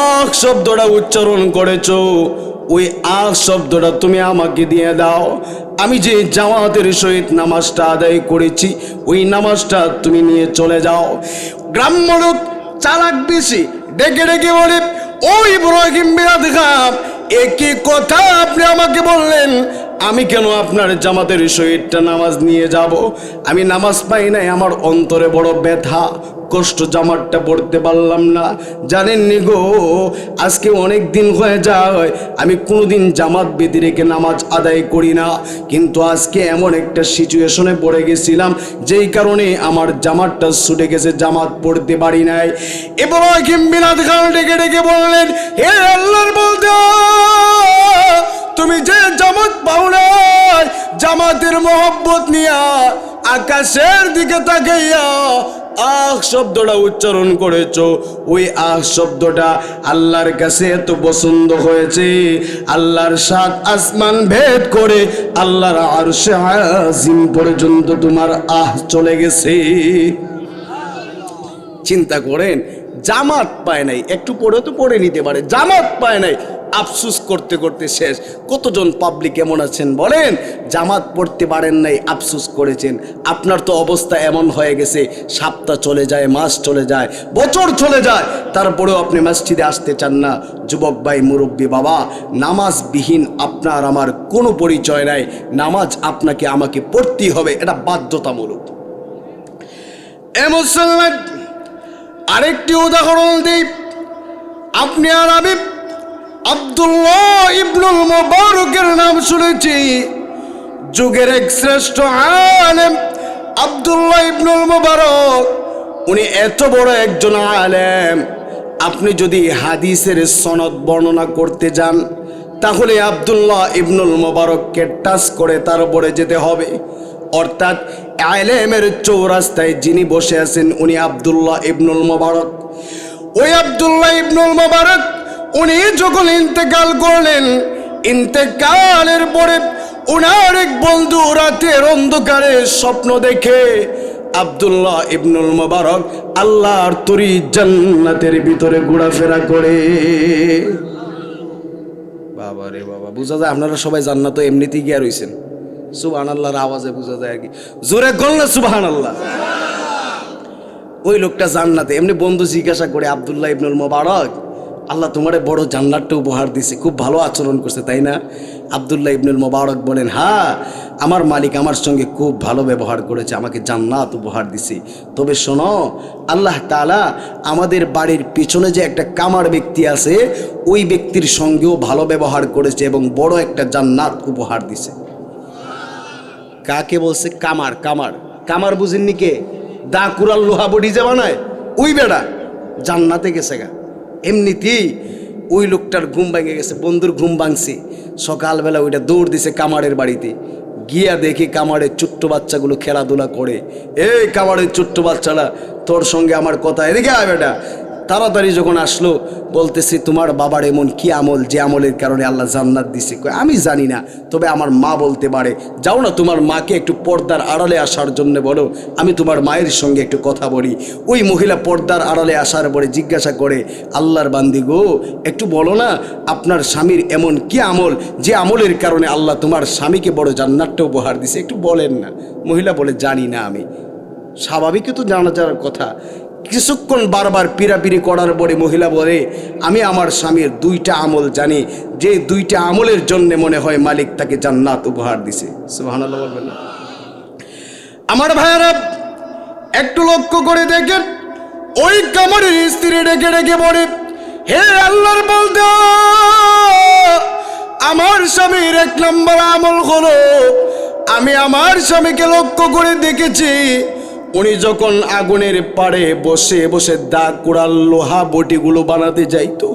আহ শব্দটা উচ্চারণ করেছো, ওই আহ শব্দটা তুমি আমাকে দিয়ে দাও। আমি যে জামাতের সহিত নামাজটা আদায় করেছি, ওই নামাজটা তুমি নিয়ে চলে যাও। গ্রাম্য লোক চালাক বেশি, ডেকে ডেকে বলে, ও ইব্রাহিম বিন আদগাম, একই কথা আপনি আমাকে বললেন, আমি কেন আপনার জামাতের সহিতটা নামাজ নিয়ে যাব? আমি নামাজ পাই নাই, আমার অন্তরে বড় ব্যথা, কষ্ট, জামাতটা পড়তে পারলাম না। জানেননি গো, আজকে অনেক দিন হয়ে যায় আমি কোনোদিন জামাত বেঁধে রেখে নামাজ আদায় করি না, কিন্তু আজকে এমন একটা সিচুয়েশনে পড়ে গেছিলাম, যেই কারণে আমার জামাতটা ছুটে গেছে, জামাত পড়তে পারি নাই। ইব্রাহিম বিন আদগাম ডেকে ডেকে বললেন, হে আল্লাহর বান্দা, তুমি যে জামাত পাও নাই, জামাতের মহব্বত নিয়া আকাশের দিকে তাকাইয়া আহ শব্দটা উচ্চারণ করেছো, ওই আহ শব্দটা আল্লাহর কাছে এত পছন্দ হয়েছে, আল্লাহর 7 আসমান ভেদ করে আল্লাহর আরশে আজিম পর্যন্ত তোমার আহ চলে গেছে। চিন্তা করেন, জামাত পায় নাই, একটু পড়ে তো পড়ে নিতে পারে, জামাত পায় নাই, আফসুস করতে করতে শেষ। কতজন পাবলিক এমন আছেন বলেন, জামাত পড়তে পারেন নাই, আফসুস করেছেন। আপনার তো অবস্থা এমন হয়ে গেছে, সপ্তাহ চলে যায়, মাস চলে যায়, বছর চলে যায়, তারপরেও আপনি মসজিদে আসতে চান না। যুবক ভাই, মুরব্বী বাবা, নামাজবিহীন আপনার আমার কোনো পরিচয় নাই, নামাজ আপনাকে আমাকে পড়তেই হবে, এটা বাধ্যতামূলক। এ মুসলমান, আরেকটি উদাহরণ দিই, আপনি আর আমি আব্দুল্লাহ ইবনুল মুবারকের নাম শুনেছি, যুগের এক শ্রেষ্ঠ আলেম আব্দুল্লাহ ইবনুল মুবারক। উনি এত বড় একজন আলেম, আপনি যদি হাদিসের সনদ বর্ণনা করতে যান, তাহলে আব্দুল্লাহ ইবনুল মুবারককে টাচ করে তারপরে যেতে হবে। অর্থাৎ আলেমের চৌরাস্তায় যিনি বসে আছেন, উনি আব্দুল্লাহ ইবনুল মুবারক। ওই আব্দুল্লাহ ইবনুল মুবারক উনি যখন ইন্তেকাল করলেন, ইন্তেকালের পরে উনার এক বন্ধু রাতের অন্ধকারে স্বপ্ন দেখে আব্দুল্লাহ ইবনুল মুবারক আল্লাহর তরি জান্নাতের ভিতরে ঘোরাফেরা করে। বাবা রে বাবা, বুঝা যায় আপনারা সবাই জান্নাত এমনিতেই গিয়া রইছেন। সুবহানাল্লাহর আওয়াজে বোঝা যায় আর কি, জোরে বল না সুবহানাল্লাহ। ওই লোকটা জান্নাতে। এমনি বন্ধু জিজ্ঞাসা করে, আব্দুল্লাহ ইবনুল মোবারক, আল্লাহ তোমারে বড় জান্নাতটা উপহার দিছে, খুব ভালো আচরণ করছে তাই না? আব্দুল্লাহ ইবনুল মোবারক বলেন, হ্যাঁ, আমার মালিক আমার সঙ্গে খুব ভালো ব্যবহার করেছে, আমাকে জান্নাত উপহার দিছে। তবে শোনো, আল্লাহ তাআলা আমাদের বাড়ির পিছনে যে একটা কামার ব্যক্তি আছে, ওই ব্যক্তির সঙ্গেও ভালো ব্যবহার করেছে এবং বড় একটা জান্নাত উপহার দিছে। কাকে বলছে? কামার। কামার কামার বুঝেননি? কে? দা কুড়াল লোহা বডি যে বানায়, ওই বেড়া জান্নাতে গেছে গা। এমনিতেই ওই লোকটার ঘুম ভেঙে গেছে, বন্ধুর ঘুম ভাঙছে। সকালবেলা ওইটা দৌড় দিছে কামারের বাড়িতে, গিয়া দেখি কামারের ছোট্ট বাচ্চাগুলো খেলাধুলা করে। এই কামারের ছোট্ট বাচ্চারা, তোর সঙ্গে আমার কথা, এদিকে আয় বেটা। তাড়াতাড়ি যখন আসলো, বলতেছি তোমার বাবার এমন কি আমল যে আমলের কারণে আল্লাহ জান্নাত দিছে? আমি জানি না, তবে আমার মা বলতে পারে। যাও না, তোমার মাকে একটু পর্দার আড়ালে আসার জন্য বলো, আমি তোমার মায়ের সঙ্গে একটু কথা বলি। ওই মহিলা পর্দার আড়ালে আসার পরে জিজ্ঞাসা করে, আল্লাহর বান্দি গো, একটু বলো না আপনার স্বামীর এমন কি আমল যে আমলের কারণে আল্লাহ তোমার স্বামীকে বড় জান্নাতটা উপহার দিছে, একটু বলেন না। মহিলা বলে, জানি না আমি। স্বাভাবিকই তো জানা যাওয়ার কথা। কিছুক্ষণ বারবার পিরাপিরি করার পরে মহিলা বলে, আমি আমার স্বামীর দুইটা আমল জানি, যে দুইটা আমলের জন্য মনে হয় মালিক তাকে জান্নাত উপহার দিছে। সুবহানাল্লাহ বলবেন না? আমার ভাইয়ারা, একটু লক্ষ্য করে দেখেন, ওই কামারের স্ত্রী ডেকে ডেকে বলে, হে আল্লাহর বলতে, আমার স্বামীর এক নম্বর আমল হলো, আমি আমার স্বামীকে লক্ষ্য করে দেখেছি, উনি যখন আগুনের পাড়ে বসে বসে দা কুড়াল লোহা বটিগুলো বানাতে যাইতো,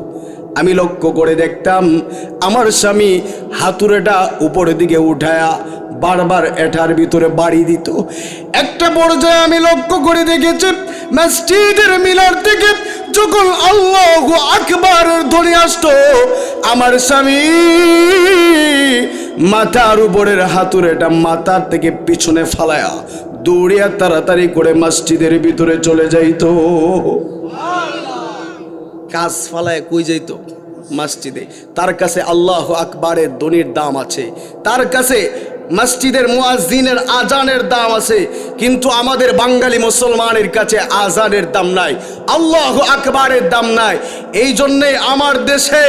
আমি লক্ষ্য করে দেখতাম আমার স্বামী হাতুড়েটা উপরের দিকে উঠায়া বারবার এটার ভিতরে বাড়ি দিত। একটা পর্যায়ে আমি লক্ষ্য করে দেখেছি, মসজিদের মিনার থেকে যখন আল্লাহু আকবার ধ্বনি আসতো, আমার স্বামী মাথার উপরের হাতুড়েটা মাথার থেকে পিছনে ফালায়া দৌড়িয়া তাড়াতাড়ি করে মসজিদের ভিতরে চলে যাইতো। কাজ ফালায় কই যাইতো? মসজিদে। তার কাছে আল্লাহু আকবারের ধ্বনির দাম আছে, তার কাছে মসজিদের মুয়াজ্জিনের আজানের দাম আছে, কিন্তু আমাদের বাঙালি মুসলমানের কাছে আজানের দাম নাই, আল্লাহু আকবারের দাম নাই। এই জন্যে আমার দেশে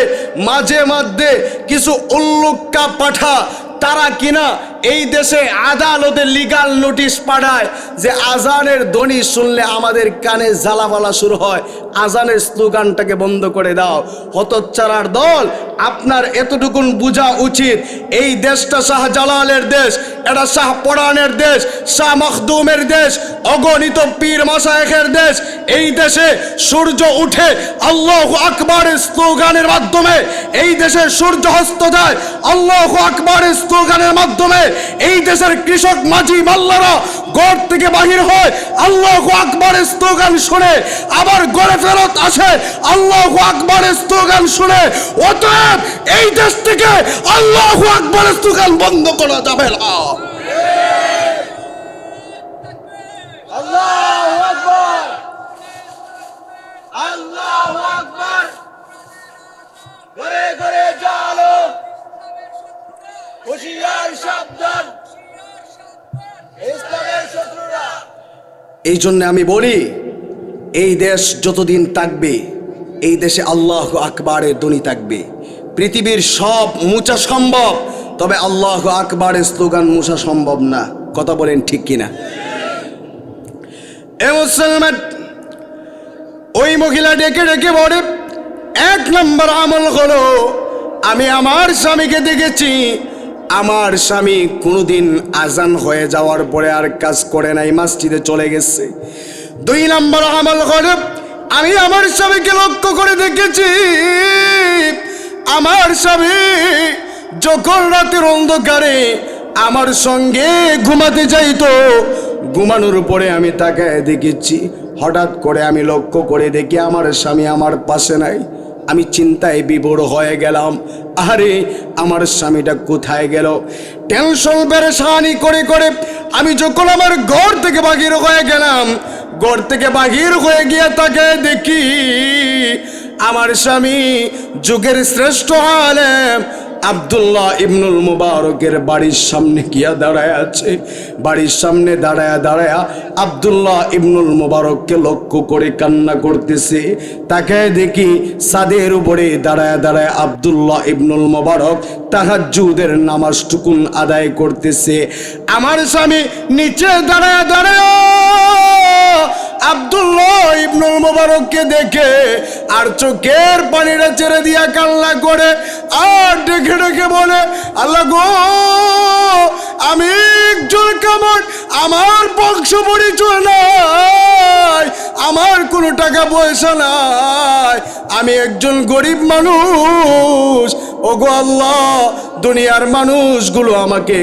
মাঝে মধ্যে কিছু উল্লুক্কা পাঠা, তারা কিনা এই দেশে আদালতে লিগাল নোটিশ পাঠায় যে আজানের ধ্বনি শুনলে আমাদের কানে জ্বালাপালা শুরু হয়, আজানের স্লোগানটাকে বন্ধ করে দাও। হতচ্ছাড়ার দল, আপনার এতটুকুন বোঝা উচিত, এই দেশটা শাহজালালের দেশ, এটা শাহ পরাণের দেশ, শাহ মখদুমের দেশ, অগণিত পীর মাশায়েখের দেশ। এই দেশে সূর্য উঠে আল্লাহু আকবারের স্লোগানের মাধ্যমে, এই দেশে সূর্য অস্ত যায় আল্লাহু আকবারের স্লোগানের মাধ্যমে। এই দেশের কৃষক মাঝি মাল্লারা ঘর থেকে বাহির হয় আল্লাহু আকবারের স্লোগান শুনে, আবার ঘরে ফেরত আসে আল্লাহু আকবারের স্লোগান শুনে। অতএব এই দেশ থেকে আল্লাহু আকবারের স্লোগান বন্ধ করা যাবে না। আল্লাহু আকবার, আল্লাহু আকবার। ঘরে ঘরে জালো, হুঁশিয়ার সাবধান, ইসলামের শত্রুরা। এই জন্য আমি বলি, এই দেশ যতদিন থাকবে, এই দেশে আল্লাহু আকবারের ধ্বনি থাকবে। পৃথিবীর সব মুছা সম্ভব, তবে আল্লাহু আকবারের স্লোগান মুছা সম্ভব না। কথা বলেন ঠিক কিনা? এ মুসলমান, ওই মহিলা ডেকে ডেকে বলে, এক নম্বর আমল হলো, আমি আমার স্বামীকে দেখেছি, আমার স্বামী কোনোদিন আজান হয়ে যাওয়ার পরে আর কাজ করে নাই, মসজিদে চলে গেছে। দুই নম্বর আমল হলো, আমি আমার স্বামীকে লক্ষ্য করে দেখেছি, আমার স্বামী যখন রাতের অন্ধকারে আমার সঙ্গে ঘুমাতে যাইতো, ঘুমানোর পরে আমি তাকায় দেখেছি, হঠাৎ করে আমি লক্ষ্য করে দেখি আমার স্বামী আমার পাশে নাই। আমি চিন্তায় বিভোর হয়ে গেলাম, আরে আমার স্বামীটা কোথায় গেল? টেনশন পেরেশানি করে করে আমি যখন আমার ঘর থেকে বাহির হয়ে গেলাম, ঘর থেকে বাহির হয়ে গিয়ে তাকে দেখি আমার স্বামী যুগের শ্রেষ্ঠ আলেম আব্দুল্লাহ ইবনুল মুবারকের বাড়ির সামনে গিয়া দাঁড়ায় আছে। বাড়ির সামনে দাঁড়ায়া আব্দুল্লাহ ইবনুল মুবারককে লক্ষ্য করে কান্না করতেছে। তাকায় দেখি ছাদের উপরে দাঁড়ায় আব্দুল্লাহ ইবনুল মুবারক তাহাজ্জুদের নামাজটুকুন আদায় করতেছে। আমার স্বামী নিচে দাঁড়ায় আব্দুল্লাহ ইবনুল মুবারককে দেখে আর চোখের পানিটা ছেড়ে দিয়া কান্না করে আর ডেকে বলে, আল্লাহ গো, আমি একজন কামড়, আমার বংশ পরিচয় নাই, আমার কোনো টাকা পয়সা নাই, আমি একজন গরিব মানুষ। ওগো আল্লাহ, দুনিয়ার মানুষগুলো আমাকে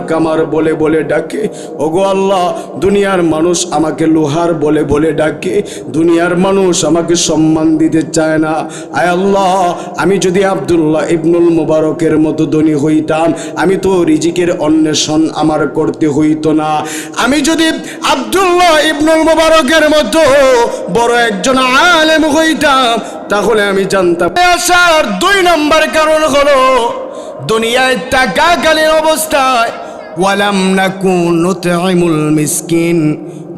কামার বলে ডাকে। ওগো আল্লাহ, দুনিয়ার মানুষ আমাকে লোহার বলে ডাকে। দুনিয়ার মানুষ আমাকে সম্মান দিতে চায় না। আয় আল্লাহ, আমি যদি আব্দুল্লাহ ইবনুল মুবারকের মতো ধনী হইতাম, আমি তো রিজিকের অন্বেষণ আমার করতে হইতো না। আমি যদি আব্দুল্লাহ ইবনুল মুবারকের মতো বড় একজন আলেম হইতাম, তাহলে আমি জানতাম। আসার 2 নম্বর কারণ হলো দুনিয়ায় থাকাকালীন অবস্থায় ওয়ালাম নাকুন নুতঈমুল মিসকিন,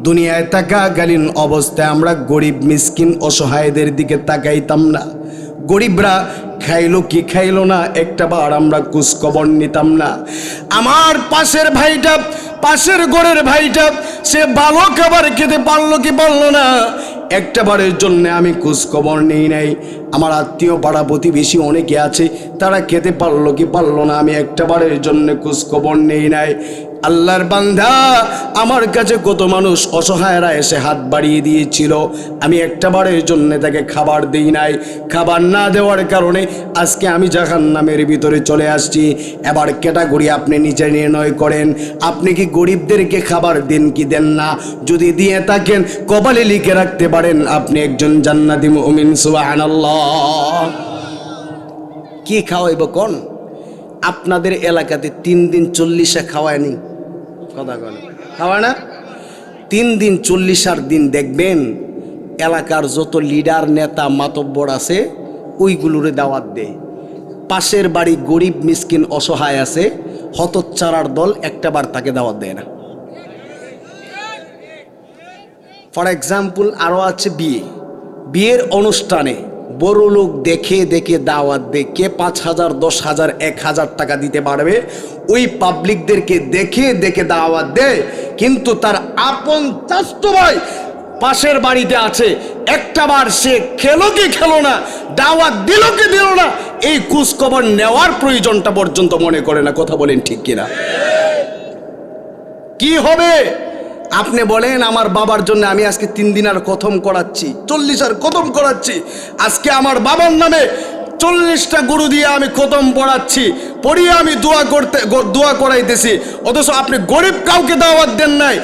দুনিয়ায় থাকাকালীন অবস্থায় আমরা গরিব মিসকিন অসহায়দের দিকে তাকাইতাম না। গরিবরা খাইলো কি খাইলো না একটাবার আমরা খোঁজখবর নিতাম না। আমার পাশের ঘরের ভাইটা সে ভালো খাবার খেতে পারলো কি পারলো না, একটাবারের জন্য আমি খোঁজখবর নেই নাই। আমার আত্মীয় পাড়া প্রতিবেশী অনেকে আছে, তারা খেতে পারলো কি পারলো না, আমি একটাবারের জন্য খোঁজখবর নেই নাই। আল্লাহর বান্দা, আমার কাছে কত মানুষ অসহায়রা এসে হাত বাড়িয়ে দিয়েছিল, আমি একটাবারের জন্য তাকে খাবার দেই নাই। খাবার না দেওয়ার কারণে আজকে আমি জাহান্নামের ভিতরে চলে আসছি। এবার ক্যাটাগরি আপনি নিজে নির্ণয় করেন, আপনি কি গরিবদেরকে খাবার দেন কি দেন না? যদি দিয়ে থাকেন কপালে লিখে রাখতে পারেন আপনি একজন জান্নাতি মুমিন। সুবহানাল্লাহ। কি খাওয়াইব কোন? আপনাদের এলাকাতে 3 দিন 40 খাওয়ায়নি, কথা বলেন, খাওয়ায় না? 3 দিন 40 দিন দেখবেন এলাকার যত লিডার নেতা মাতব্বর আছে ওইগুলোরে দাওয়াত দেয়। পাশের বাড়ি গরিব মিসকিন অসহায় আছে, হতচ্ছাড়ার দল একটাবার তাকে দাওয়াত দেয় না। ফর এক্সাম্পল, আরও আছে বিয়ের অনুষ্ঠানে বড় লোক দেখে দাওয়াত দেয়। কে 5,000, 10,000, 1,000 টাকা দিতে পারবে, ওই পাবলিকদেরকে দেখে দাওয়াত দেয়। কিন্তু তার আপন চাচতো ভাই পাশের বাড়িতে আছে, একটাবার সে খেলো কি খেলো না, দাওয়াত দিল কি দিল না, এই খোঁজ খবর নেওয়ার প্রয়োজনটা পর্যন্ত মনে করে না। কথা বলেন ঠিক কিনা? কি হবে? আপনি বলেন, আমার বাবার জন্য আমি আজকে 3 দিন আর খতম করাচ্ছি, 40 আর খতম করাচ্ছি, আজকে আমার বাবার নামে 40টা গরু দিয়ে আমি খতম পড়াচ্ছি, পড়িয়ে আমি দোয়া করাইতেছি, অথচ আপনি গরিব কাউকে দাওয়াত দেন নাই,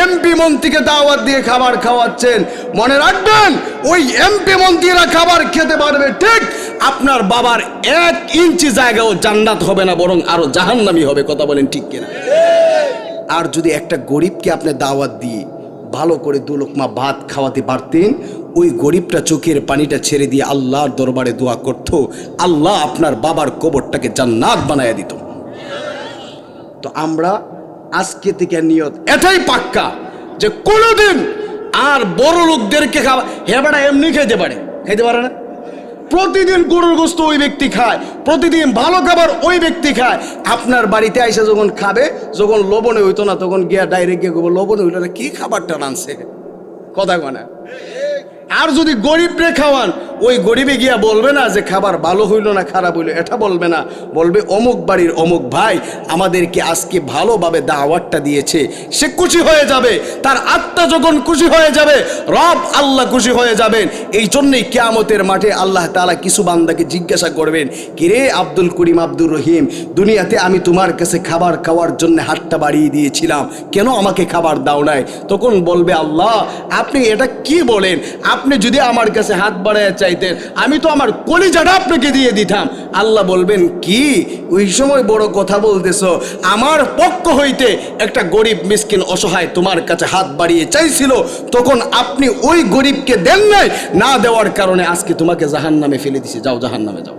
এমপি মন্ত্রীকে দাওয়াত দিয়ে খাবার খাওয়াচ্ছেন। মনে রাখবেন, ওই এমপি মন্ত্রীরা খাবার খেতে পারবে ঠিক, আপনার বাবার 1 ইঞ্চি জায়গাও জান্নাত হবে না, বরং আরো জাহান্নামী হবে। কথা বলেন ঠিক কিনা? আর যদি একটা গরিবকে আপনি দাওয়াত দিয়ে ভালো করে 2 লোকমা ভাত খাওয়াতে পারতেন, ওই গরিবটা চোখের পানিটা ছেড়ে দিয়ে আল্লাহর দরবারে দোয়া করত, আল্লাহ আপনার বাবার কবরটাকে জান্নাত বানায় দিত। তো আমরা আজকে থেকে নিয়ত এটাই পাক্কা যে কোনোদিন আর বড় লোকদেরকে খাওয়া, হেবাটা এমনি খাইতে পারে না? প্রতিদিন গরুর গোস্ত ওই ব্যক্তি খায়, প্রতিদিন ভালো খাবার ওই ব্যক্তি খায়। আপনার বাড়িতে আইসা যখন খাবে, যখন লবণে হইতো না, তখন গিয়া ডাইরেক্ট গিয়ে লবণে হইল না, কি খাবারটা রানছে, কথা কয় না? আর যদি গরিবরে খাওয়ান, ওই গরিবে গিয়া বলবে না যে খাবার ভালো হইল না খারাপ হইল, এটা বলবে না, বলবে অমুক বাড়ির অমুক ভাই আমাদেরকে আজকে ভালোভাবে দাওয়াতটা দিয়েছে। সে খুশি হয়ে যাবে, তার আত্মা যখন খুশি হয়ে যাবে, রব আল্লাহ খুশি হয়ে যাবেন। এই জন্যই কিয়ামতের মাঠে আল্লাহ তাআলা কিছু বান্দাকে জিজ্ঞাসা করবেন, কিরে আব্দুল করিম, আব্দুর রহিম, দুনিয়াতে আমি তোমার কাছে খাবার খাওয়ার জন্য হাতটা বাড়িয়ে দিয়েছিলাম, কেন আমাকে খাবার দাও নাই? তখন বলবে, আল্লাহ আপনি এটা কি বলেন? আপনি যদি আমার কাছে হাত বাড়ায় চাইতেন, আমি তো আমার কলিজাটা আপনাকে দিয়ে দিতাম। আল্লাহ বলবেন, কি ওই সময় বড় কথা বলতেছো? আমার পক্ষ হইতে একটা গরিব মিসকিন অসহায় তোমার কাছে হাত বাড়িয়ে চাইছিল, তখন আপনি ওই গরিবকে দেন নাই, না দেওয়ার কারণে আজকে তোমাকে জাহান্নামে ফেলে দিছে। যাও জাহান্নামে যাও।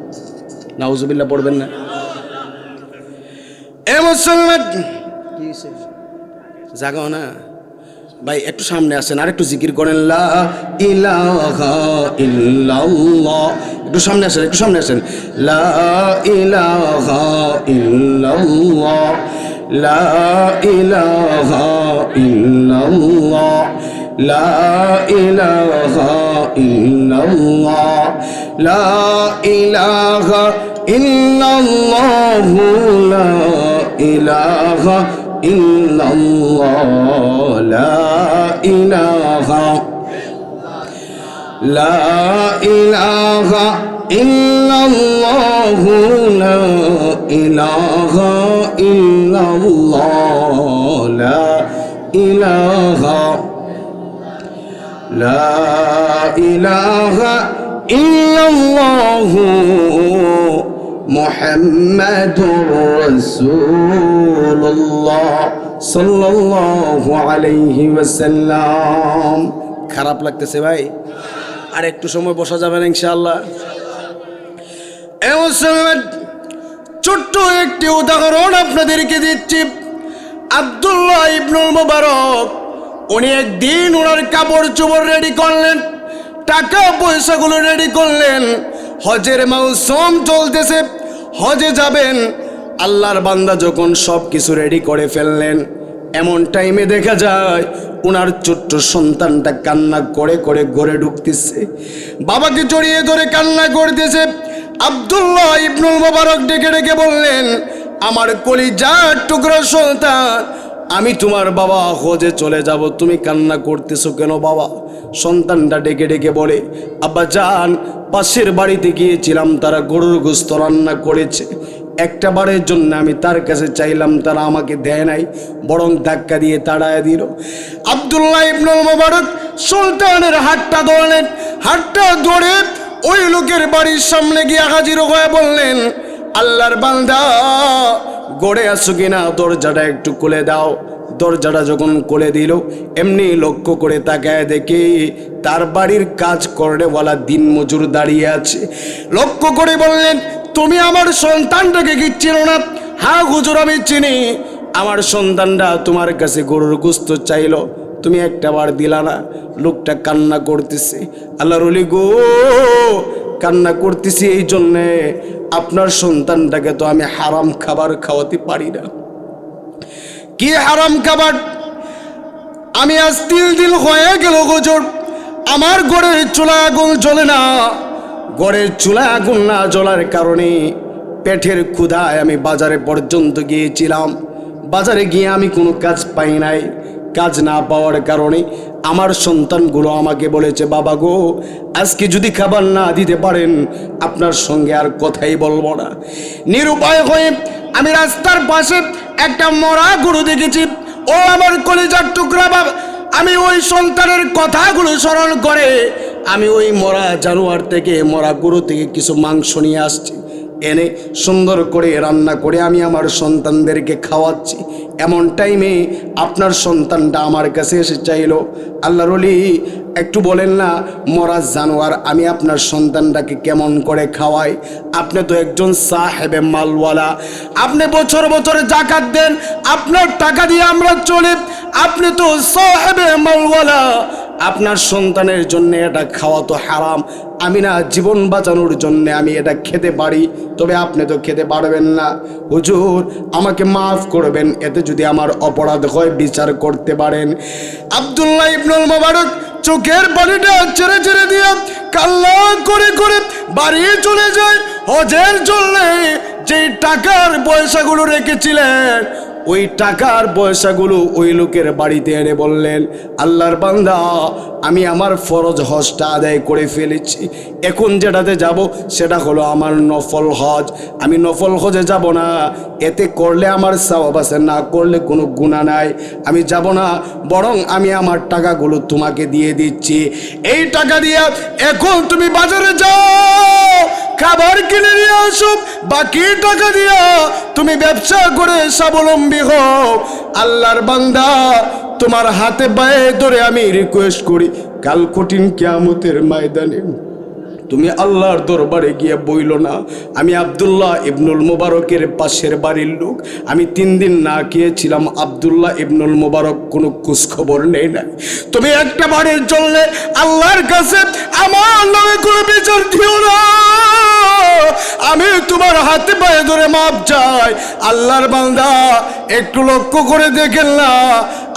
নাউজুবিল্লাহ পড়বেন না? এ মুসলমান কি জাগাও না ভাই, একটু সামনে আসেন আর একটু জিকির করেন, লা ইলাহা ইল্লাল্লাহ। একটু সামনে আসেন, একটু সামনে আসেন, লা ইলাহা ইল্লাল্লাহ, লা ইলাহা ইল্লাল্লাহ, লা ইলাহা ইল্লাল্লাহ, লা ইলাহা ইল্লাল্লাহ, লা ইলাহা ইল্লাল্লাহ, লা ইলাহা, লা ইলাহা ইল্লাল্লাহ, লা ইলাহা ইল্লাল্লাহ, লা ইলাহা, লা ইলাহা ইল্লাল্লাহ, মুহাম্মাদুর রাসূলুল্লাহ সাল্লাল্লাহু আলাইহি ওয়াসাল্লাম। খারাপ লাগতেছে ভাই, আর একটু সময় বসা যাবে না ইনশাআল্লাহ। ছোট্ট একটি উদাহরণ আপনাদেরকে দিচ্ছি। আব্দুল্লাহ ইবনুল মুবারক উনি একদিন ওনার কাপড় চোপড় রেডি করলেন, টাকা পয়সাগুলো রেডি করলেন। হজের মৌসুম চলতেছে, হজে যাবেন। আল্লাহর বান্দা যখন সব কিছু রেডি করে ফেললেন, এমন টাইমে দেখা যায় ওনার ছোট্ট সন্তানটা কান্না করে করে ঘরে ঢুকতেছে, বাবাকে জড়িয়ে ধরে কান্না করতেছে। আব্দুল্লাহ ইবনুল মুবারক ডেকে ডেকে বললেন, আমার কলিজার টুকরা সন্তান, আমি তোমার বাবা, হজে চলে যাব, তুমি কান্না করতেছো কেন বাবা? সন্তানটা ডেকে ডেকে বলে, আব্বা জান, পাশের বাড়িতে গিয়েছিলাম, তারা গরুর গোশত রান্না করেছে, একটা বারের জন্য আমি তার কাছে চাইলাম, তারা আমাকে দেয় নাই, বরং ধাক্কা দিয়ে তাড়ায় দিল। আব্দুল্লাহ ইবনুল মুবারক সুলতানের হাতটা ধরলেন, হাতটা ধরে ওই লোকের বাড়ির সামনে গিয়ে হাজির হয়ে বললেন, আল্লাহর বান্দা, গড়ে আসো কিনা, দরজাটা একটু খুলে দাও। দরজাটা যখন খুলে দিল, এমনি লক্ষ্য করে তাকায় দেখে তার বাড়ির কাজ করে বলা দিন মজুর দাঁড়িয়ে আছে। লক্ষ্য করে বললেন, তুমি আমার সন্তানটাকে কি চিনো না? হ্যাঁ হুজুর, আমি চিনি। আমার সন্তানটা তোমার কাছে গরুর গোশত চাইলো, তুমি একটা বার দিলা না। লোকটা কান্না করতেছে, আল্লাহর ওলি গো, কান্না করতেছি এই জন্যে, আপনার সন্তানটাকে তো আমি হারাম খাবার খাওয়াতে পারি না। কি হারাম খাবার? আমি আজ 3 দিন হয়ে গেল হুজুর, আমার ঘরের চুলা আগুন জ্বলে না। ঘরের চুলা আগুন না জ্বলার কারণে পেটের ক্ষুধায় আমি বাজারে পর্যন্ত গিয়েছিলাম। বাজারে গিয়ে আমি কোনো কাজ পাই নাই। কাজ না পাওয়ার কারণে আমার সন্তানগুলো আমাকে বলেছে, বাবা গো, আজকে যদি খাবার না দিতে পারেন, আপনার সঙ্গে আর কথাই বলবো না। নিরুপায় হয়ে আমি রাস্তার পাশে একটা মরা গরু দেখেছি। ও আমার কলিজার টুকরা বাবা, আমি ওই সন্তানের কথাগুলো স্মরণ করে আমি ওই মরা জানোয়ার থেকে, মরা গরু থেকে কিছু মাংস নিয়ে আসছি, এনে সুন্দর করে রান্না করে আমি আমার সন্তানদেরকে খাওয়াচ্ছি। এমন টাইমে আপনার সন্তানটা আমার কাছে এসে চাইলো, আল্লাহর ওলি, একটু বলেন না, মরা জানোয়ার আমি আপনার সন্তানটাকে কেমন করে খাওয়াই? আপনি তো একজন সাহেবে মালওয়ালা, আপনি বছর বছর জাকাত দেন, আপনার টাকা দিয়ে আমরা চলি, আপনি তো সাহেবে মালওয়ালা, আপনার সন্তানের জন্য এটা খাওয়া তো হারাম। আমি না জীবন বাঁচানোর জন্য আমি এটা খেতে পারি, তবে আপনি তো খেতে পারবেন না। হুজুর, আমাকে মাফ করবেন, এতে যদি আমার অপরাধ হয় বিচার করতে পারেন। আব্দুল্লাহ ইবনুল মুবারক চোখের পানিটা ছেড়ে ছেড়ে দিয়ে কান্না করে করে বাড়ি চলে যায়। হজের জন্য যে টাকার পয়সাগুলো রেখেছিলেন, ওই টাকার পয়সাগুলো ওই লোকের বাড়িতে এনে বললেন, আল্লাহর বান্দা, আমি আমার ফরজ হজটা আদায় করে ফেলেছি, এখন যেটাতে যাব সেটা হলো আমার নফল হজ। আমি নফল হজে যাব না, এতে করলে আমার সওয়াব আছে, না করলে কোনো গুনাহ নাই, আমি যাব না, বরং আমি আমার টাকাগুলো তোমাকে দিয়ে দিচ্ছি। এই টাকা দিয়ে এখন তুমি বাজারে যাও, খাবার কিনে নিয়ে আসো, বাকি টাকা দিয়ে তুমি ব্যবসা করে স্বাবলম্বী হও। আল্লাহর বান্দা, তোমার হাতে পায়ে ধরে আমি রিকোয়েস্ট করি, কাল কঠিন কিয়ামতের ময়দানে তুমি আল্লাহর দরবারে গিয়ে বইল না আমি আব্দুল্লাহ ইবনুল মুবারকের পাশের বাড়ির লোক, আমি 3 দিন না খেয়েছিলাম, আব্দুল্লাহ ইবনুল মুবারক কোনো খোঁজ খবর নেই না। তুমি একটা বাড়ির জন্য আল্লাহর কাছে আমার নামে কোনো বিচার দিও না, আমি তোমার হাতে পায়ে ধরে মাপ চাই। আল্লাহর বান্দা একটু লক্ষ্য করে দেখেন না,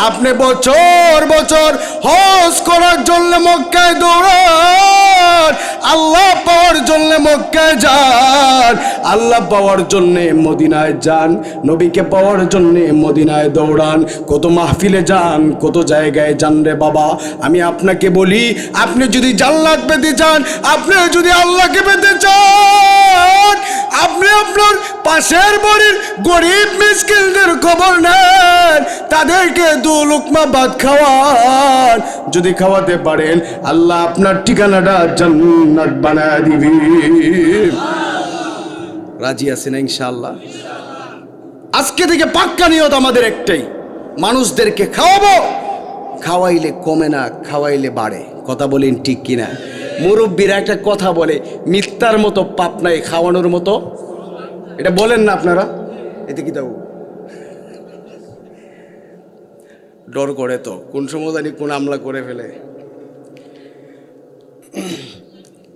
আপনি বছর বছর হজ করার জন্য মক্কায় দৌড়ান, আল্লাহ পাওয়ার জন্য মক্কায় যান, আল্লাহ পাওয়ার জন্য মদিনায় যান, নবীকে পাওয়ার জন্য মদিনায় দৌড়ান, কত মাহফিলে যান, কত জায়গায় যান রে বাবা। আমি আপনাকে বলি, আপনি যদি জান্নাত পেতে চান, আপনি যদি আল্লাহকে পেতে চান, আপনি আপনার পাশের বাড়ির গরিব মিসকিনদের খবর নেন, তাদেরকে 2 লুকমা ভাত খাওয়ান। যদি খাওয়াতে পারেন, আল্লাহ আপনার ঠিকানাটা জান্নাত বানায় দিবে। রাজি আছেন ইনশাআল্লাহ? আজকে থেকে পাক্কা নিয়ত আমাদের একটাই, মানুষদেরকে খাওয়াবো। খাওয়াইলে কমে না, খাওয়াইলে বাড়ে। কথা বলেন ঠিক কিনা? মুরব্বীরা একটা কথা বলে, মিথ্যার মতো পাপ নাই, খাওয়ানোর মতো। এটা বলেন না আপনারা? এতে কি দাও ডর করে তো, কোন সময় জানি কোন আমলা করে ফেলে।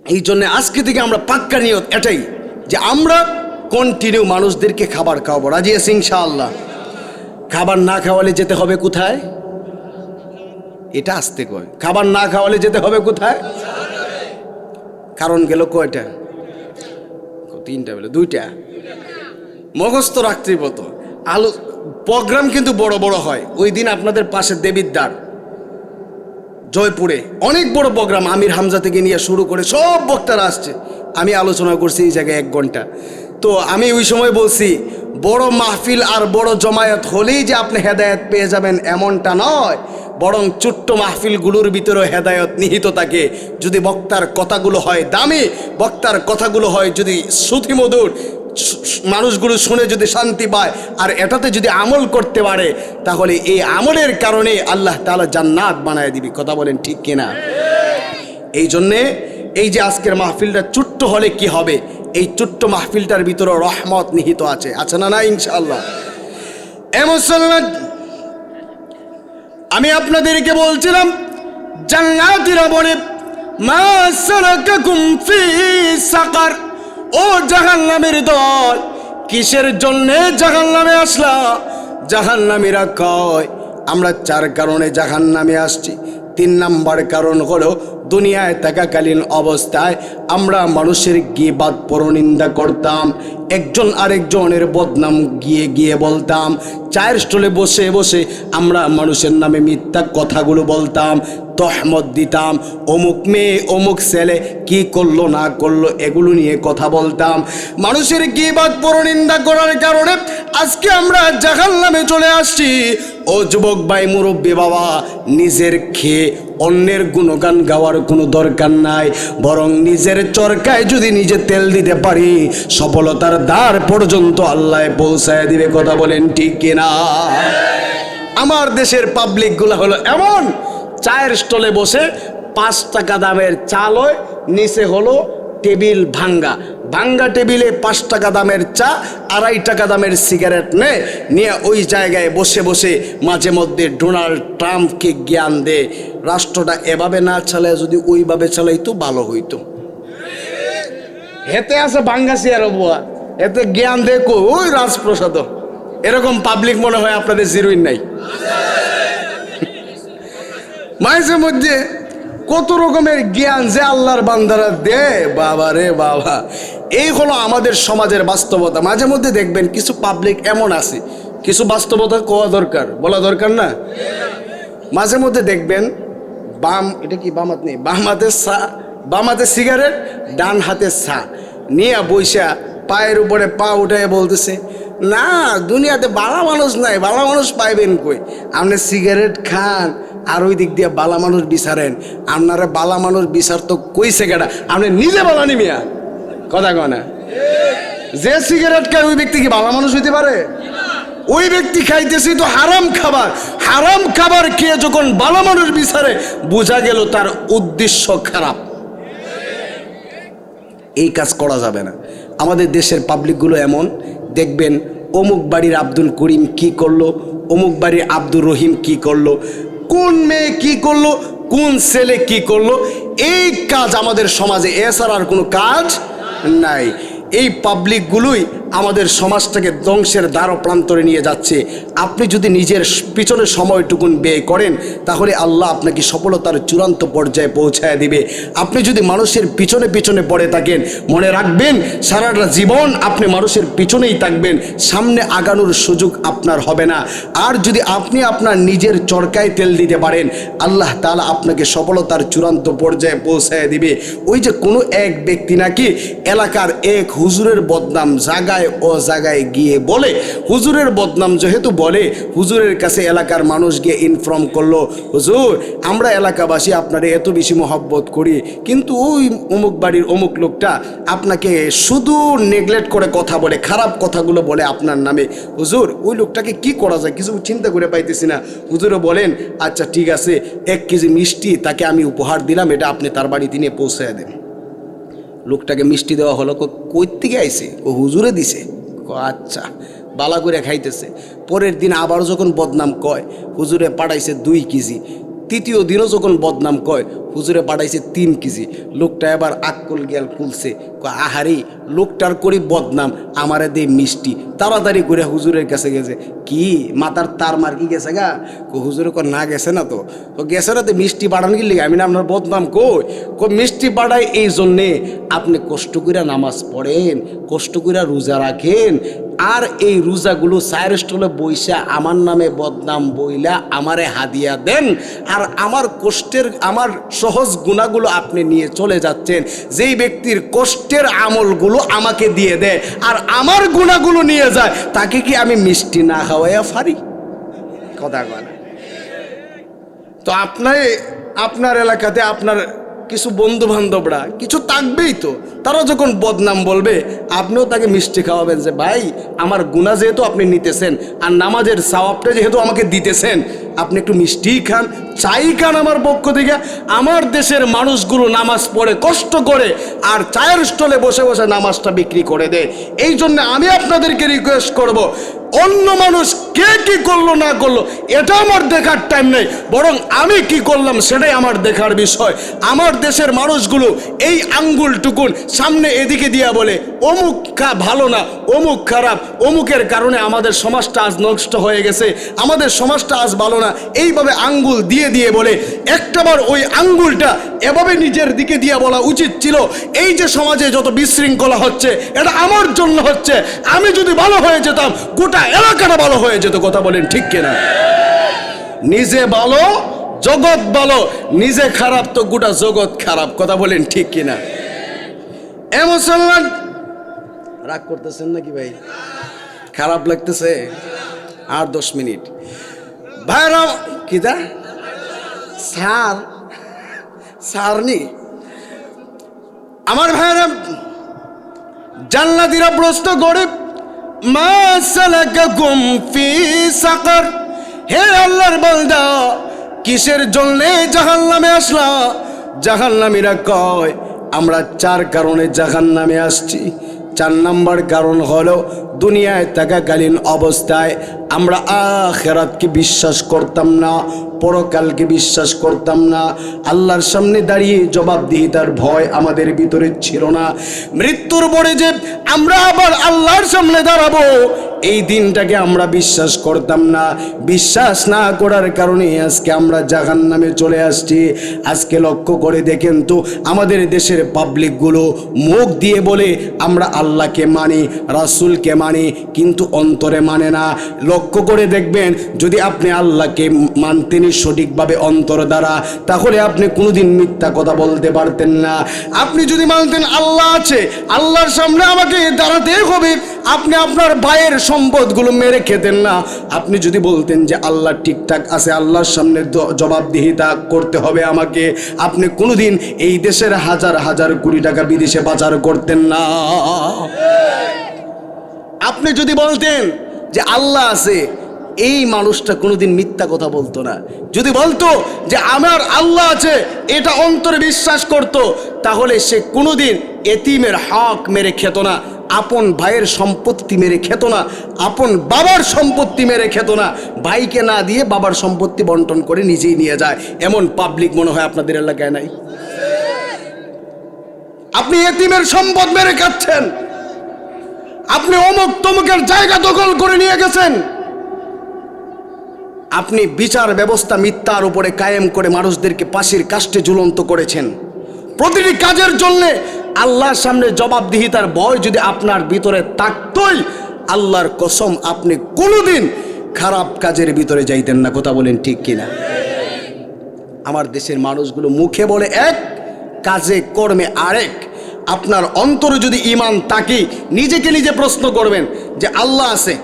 এই জন্য আজকে থেকে আমরা পাক্কা নিয়ত এটাই যে আমরা কন্টিনিউ মানুষদেরকে খাবার খাওয়াবো। রাজি আছি ইনশাআল্লাহ? খাবার না খাওয়ালে যেতে হবে কোথায়? এটা আসতে কয়, খাবার না খাওয়ালে যেতে হবে কোথায়? কারণ গেল কয়টা? 3টা বলে 2টা মগস্ত রাখতেই মতো আলো। প্রোগ্রাম কিন্তু বড় বড় হয়। ওই দিন আপনাদের পাশে দেবিদ্বার জয়পুরে অনেক বড় প্রোগ্রাম, আমির হামজা থেকে নিয়ে শুরু করে সব বক্তারা আসছে। আমি আলোচনা করছি এই জায়গায় 1 ঘন্টা। তো আমি ওই সময় বলছি, বড় মাহফিল আর বড় জমায়েত হলেই যে আপনি হেদায়েত পেয়ে যাবেন এমনটা নয়, বরং ছোট্ট মাহফিলগুলোর ভিতরে হেদায়েত নিহিত থাকে। যদি বক্তার কথাগুলো হয় দামি, বক্তার কথাগুলো হয় যদি শ্রুতিমধুর, মানুষগুলো শুনে যদি শান্তি পায় আর এটাতে যদি আমল করতে পারে, তাহলে এই আমলের কারণে আল্লাহ তাআলা জান্নাত বানায় দিবে। কথা বলেন ঠিক কিনা? এই জন্যে এই যে আজকের মাহফিলটা ছোট্ট হলে কি হবে, এই ছোট্ট মাহফিলটার ভিতরে রহমত নিহিত আছে, আছে না? না ইনশাআল্লাহ। এ মুসলমান, আমি আপনাদেরকে বলছিলাম, জান্নাতীরা বলে মা সালাকাকুম ফি সাকার, ও জাহান্নামের দল, কিসের জন্যে জাহান্নামে আসলা? জাহান্নামীরা কয়, আমরা 4 কারণে জাহান্নামে আসছি। 3 নাম্বার কারণ হলো, দুনিয়ায় থাকাকালীন অবস্থায় আমরা মানুষের গীবাত পরনিন্দা করতাম, একজন আরেকজনের বদনাম গিয়ে গিয়ে বলতাম, চায়ের স্টলে বসে বসে আমরা মানুষের নামে মিথ্যা কথাগুলো বলতাম, তহমত দিতাম, অমুক মেয়ে অমুক ছেলে কি করলো না করলো এগুলো নিয়ে কথা বলতাম। মানুষের গীবাত পরনিন্দা করার কারণে আজকে আমরা জাহান্নামে চলে আসছি। ও যুবক ভাই, মুরব্বী বাবা, নিজের খেয়ে অন্যের গুণগান গাওয়ার কোনো দরকার নাই, বরং নিজের চরকায় যদি নিজে তেল দিতে পারি, সফলতার দ্বার পর্যন্ত আল্লাহ পৌঁছায় দিবে। কথা বলেন ঠিক কিনা? আমার দেশের পাবলিকগুলো হলো এমন, চায়ের স্টলে বসে 5 টাকা দামের চা লয়, নিচে হলো টেবিল ভাঙ্গা, ভাঙ্গা টেবিলে 5 টাকা দামের চা, 2.5 টাকা দামের সিগারেট নিয়ে ওই জায়গায় বসে বসে মাঝে মধ্যে ডোনাল্ড ট্রাম্পকে জ্ঞান দে, রাষ্ট্রটা এভাবে না চালায় যদি ওইভাবে চালাইতো ভালো হইতো। হেতে আছে ভাঙ্গা চেয়ার বুয়া, এতে জ্ঞান দে ওই রাজপ্রসাদ। এরকম পাবলিক মনে হয় আপনাদের জিরোইন নাই? মাঝে মধ্যে কত রকমের জ্ঞান যে আল্লাহর বান্দারা দে, বাবা রে বাবা। এই হলো আমাদের সমাজের বাস্তবতা। মাঝে মধ্যে দেখবেন কিছু পাবলিক এমন আছে, কিছু বাস্তবতা কোয়া দরকার, বলা দরকার না? মাঝে মধ্যে দেখবেন বাম, এটা কি বাম হাত নেই, বাম হাতে সিগারেট, ডান হাতে চা নিয়ে বৈশা পায়ের উপরে পা উঠে বলতেছে, না দুনিয়াতে বালা মানুষ নাই, বালা মানুষ পাইবেন কই? আপনি সিগারেট খান আর ওই দিক দিয়ে বালা মানুষ বিচারেন, আপনারা বালা মানুষ বিচার তো কইছে কেডা? আপনি নিজে বালা নিমিয়া। কথা কয় না? যে সিগারেট খায় ওই ব্যক্তি কি বালা মানুষ হইতে পারে? ওই ব্যক্তি খাইতেছি তো হারাম খাবার, হারাম খাবার খেয়ে যখন বালা মানুষ বিচারে, বোঝা গেল তার উদ্দেশ্য খারাপ। এই কাজ করা যাবে না। আমাদের দেশের পাবলিকগুলো এমন, দেখবেন অমুক বাড়ির আব্দুল করিম কি করলো, অমুক বাড়ির আব্দুর রহিম কি করলো, কোন মেয়ে কি করলো, কোন ছেলে কি করলো, এই কাজ আমাদের সমাজে এছাড়া আর কোনো কাজ নাই। এই পাবলিকগুলোই আমাদের সমাজটাকে ধ্বংসের দ্বারপ্রান্তরে নিয়ে যাচ্ছে। আপনি যদি নিজের পিছনে সময়টুকুন ব্যয় করেন তাহলে আল্লাহ আপনাকে সফলতার চূড়ান্ত পর্যায়ে পৌঁছায় দিবে। আপনি যদি মানুষের পিছনে পিছনে পড়ে থাকেন, মনে রাখবেন সারাটা জীবন আপনি মানুষের পিছনেই থাকবেন, সামনে আগানোর সুযোগ আপনার হবে না। আর যদি আপনি আপনার নিজের চরকায় তেল দিতে পারেন, আল্লাহ তাআলা আপনাকে সফলতার চূড়ান্ত পর্যায়ে পৌঁছায় দিবে। ওই যে কোনো এক ব্যক্তি নাকি এলাকার এক হুজুরের বদনাম জায়গায় ও জায়গায় গিয়ে বলে, হুজুরের বদনাম যেহেতু বলে, হুজুরের কাছে এলাকার মানুষ গিয়ে ইনফর্ম করলো, হুজুর আমরা এলাকাবাসী আপনারে এত বেশি মহব্বত করি, কিন্তু ওই অমুক বাড়ির অমুক লোকটা আপনাকে শুধু নেগলেক্ট করে কথা বলে, খারাপ কথাগুলো বলে আপনার নামে। হুজুর ওই লোকটাকে কি করা যায় কিছু চিন্তা করে পাইতেছি না। হুজুরও বলেন আচ্ছা ঠিক আছে, 1 কেজি মিষ্টি তাকে আমি উপহার দিলাম, এটা আপনি তার বাড়িতে নিয়ে পৌঁছায় দেন। লোকটাকে মিষ্টি দেওয়া হলো, কই থেকে আইছে, ও হুজুরে দিছে। আচ্ছা, বালা করে খাইতেছে। পরের দিন আবার যখন বদনাম কয়, হুজুরে পাঠাইছে 2 কেজি। তৃতীয় দিনও যখন বদনাম কয়, হুজুরে পাঠাইছে 3 কেজি। লোকটা এবার আক্কল গেল খুলছে, আহারি লোকটার করি বদনাম, আমারে দে মিষ্টি। তাড়াতাড়ি করে হুজুরের কাছে গেছে, কি মাথার তার মার কি গেছে গা? হুজুরে না গেছে না, তো গেছে না, তো মিষ্টি বাড়ান কি লিগে? আমি না আপনার বদনাম কই মিষ্টি বাড়াই এই জন্যে আপনি কষ্ট করে নামাজ পড়েন, কষ্ট করে রোজা রাখেন, আর এই রোজাগুলো চায়ের স্টলে বইসা আমার নামে বদনাম বইলা আমারে হাদিয়া দেন, আর আমার কষ্টের আমার সহজ গুণাগুলো আপনি নিয়ে চলে যাচ্ছেন। যেই ব্যক্তির কষ্টের আমলগুলো আমাকে দিয়ে দেয় আর আমার গুণাগুলো নিয়ে যায়, তাকে কি আমি মিষ্টি না খাওয়াইয়া পারি? কথা কয় না। তো আপনার এলাকাতে আপনার কিছু বন্ধু বান্ধবরা কিছু থাকবেই, তো তারা যখন বদনাম বলবে আপনিও তাকে মিষ্টি খাওয়াবেন, যে ভাই আমার গুনাহ যেহেতু আপনি নিতেছেন আর নামাজের সওয়াবটা যেহেতু আমাকে দিতেছেন, আপনি একটু মিষ্টিই খান, চাই খান আমার পক্ষ থেকে। আমার দেশের মানুষগুলো নামাজ পড়ে কষ্ট করে আর চায়ের স্টলে বসে বসে নামাজটা বিক্রি করে দেয়। এই জন্য আমি আপনাদেরকে রিকোয়েস্ট করব, অন্য মানুষ কে কি করলো না করলো এটা আমার দেখার টাইম নেই, বরং আমি কি করলাম সেটাই আমার দেখার বিষয়। আমার দেশের মানুষগুলো এই আঙ্গুলটুকুন সামনে এদিকে দিয়া বলে অমুক ভালো না, অমুক খারাপ, অমুকের কারণে আমাদের সমাজটা আজ নষ্ট হয়ে গেছে, আমাদের সমাজটা আজ ভালো না, এইভাবে আঙ্গুল দিয়ে দিয়ে বলে। একটাবার ওই আঙ্গুলটা এভাবে নিজের দিকে দিয়া বলা উচিত ছিল, এই যে সমাজে যত বিশৃঙ্খলা হচ্ছে এটা আমার জন্য হচ্ছে, আমি যদি ভালো হয়ে যেতাম গোটা এলাকাটা ভালো হয়ে যেত। কথা বলেন ঠিক কিনা? নিজে ভালো জগৎ ভালো, নিজে খারাপ তো গোটা জগৎ খারাপ। কথা বলেন ঠিক কিনা? এ মুসলমান, রাগ করতেছেন নাকি ভাই? খারাপ লাগতেছে? আর 10 মিনিট ভাইরা কি দা স্যার নি আমার ভাইরা, জান্নাতীরা প্রশ্ন করে মা সালাকাকুম ফি সাকার, হে আল্লাহর বান্দা কিসের জন্যে জাহান্নামে আসলা? জাহান্নামীরা কয় আমরা 4 কারণে জাহান্নামে আসছি। 4 নম্বর কারণ হলো দুনিয়ায় থাকাকালীন অবস্থায় আমরা আখিরাতকে বিশ্বাস করতাম না, পরকালকে বিশ্বাস করতাম না, আল্লাহর সামনে দাঁড়িয়ে জবাবদিহিতার ভয় আমাদের ভিতরে ছিল না। মৃত্যুর পরে যে আমরা আবার আল্লাহর সামনে দাঁড়াবো এই দিনটাকে আমরা বিশ্বাস করতাম না। বিশ্বাস না করার কারণে আজকে আমরা জাহান্নামে চলে আসছি। আজকে লক্ষ্য করে দেখেন তো আমাদের দেশের পাবলিকগুলো মুখ দিয়ে বলে আমরা আল্লাহকে মানি, রাসূলকে মানি, কিন্তু অন্তরে মানে না। লক্ষ্য করে দেখবেন যদি আপনি আল্লাহকে মানতেন সঠিকভাবে অন্তর দ্বারা, তাহলে আপনি কোনোদিন মিথ্যা কথা বলতে পারতেন না। আপনি যদি মানতেন আল্লাহ আছে, আল্লাহর সামনে আমাকে দাঁড়াতে হবে, আপনি আপনার ভাইয়ের সম্পদগুলো মেরে খেতেন না। আপনি যদি বলতেন যে আল্লাহ ঠিকঠাক আছে, আল্লাহর সামনে জবাবদিহিতা করতে হবে আমাকে, আপনি কোনোদিন এই দেশের হাজার হাজার কোটি টাকা বিদেশে পাচার করতেন না। আপনি যদি বলতেন যে আল্লাহ আছে, এই মানুষটা কোনোদিন মিথ্যা কথা বলতো না। যদি বলতো যে আমার আল্লাহ আছে, এটা অন্তরে বিশ্বাস করত, তাহলে সে কোনোদিন এতিমের হক মেরে খেত না, আপন ভাইয়ের সম্পত্তি মেরে খেত না, আপন বাবার সম্পত্তি মেরে খেত না। ভাইকে না দিয়ে বাবার সম্পত্তি বন্টন করে নিজেই নিয়ে যায়। এমন পাবলিক মনে হয় আপনাদের এলাকায় নাই? আপনি এতিমের সম্পদ মেরে খাচ্ছেন, আপনি অমুক তমুকের জায়গা দখল করে নিয়ে গেছেন, আপনি বিচার ব্যবস্থা মিথ্যার উপরে কায়েম করে মানুষদেরকে ফাঁসির কাস্টে ঝুলন্ত করেছেন। প্রতিটি কাজের জন্য আল্লাহর সামনে জবাবদিহিতার ভয় যদি আপনার ভিতরে থাকতই, আল্লাহর কসম আপনি কোনোদিন খারাপ কাজের ভিতরে যাইতেন না। কথা বলেন ঠিক কিনা? আমার দেশের মানুষগুলো মুখে বলে এক, কাজে কর্মে আরেক। আপনার অন্তরে যদি ঈমান থাকে, নিজেকে নিজে প্রশ্ন করবেন যে আল্লাহ আছে,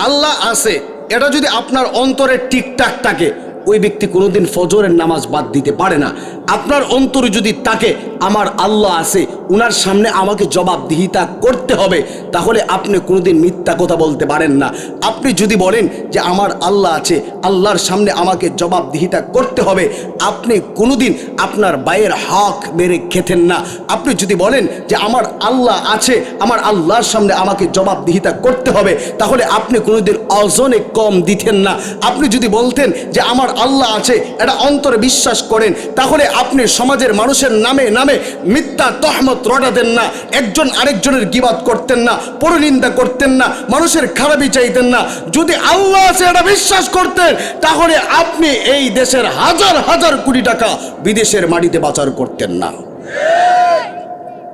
আল্লাহ আছে, এটা যদি আপনার অন্তরে ঠিকঠাক থাকে, ওই ব্যক্তি কোনোদিন ফজরের নামাজ বাদ দিতে পারে না। আপনার অন্তরে যদি থাকে আমার আল্লাহ আছে, উনার সামনে আমাকে জবাবদিহিতা করতে হবে, তাহলে আপনি কোনোদিন মিথ্যা কথা বলতে পারেন না। আপনি যদি বলেন যে আমার আল্লাহ আছে, আল্লাহর সামনে আমাকে জবাবদিহিতা করতে হবে, আপনি কোনোদিন আপনার ভাইয়ের হক মেরে খেতেন না। আপনি যদি বলেন যে আমার আল্লাহ আছে, আমার আল্লাহর সামনে আমাকে জবাবদিহিতা করতে হবে, তাহলে আপনি কোনোদিন ওজনে কম দিতেন না। আপনি যদি বলতেন যে আমার আল্লাহ আছে, এটা অন্তরে বিশ্বাস করেন, তাহলে আপনি সমাজের মানুষের নামে নামে মিথ্যা তহমত রটাতেন না, একজন আরেকজনের গীবাত করতেন না, পরনিন্দা করতেন না, মানুষের খারাপই চাইতেন না। যদি আল্লাহ আছে এটা বিশ্বাস করতেন, তাহলে আপনি এই দেশের হাজার হাজার কোটি টাকা বিদেশের মাটিতে পাচার করতেন না।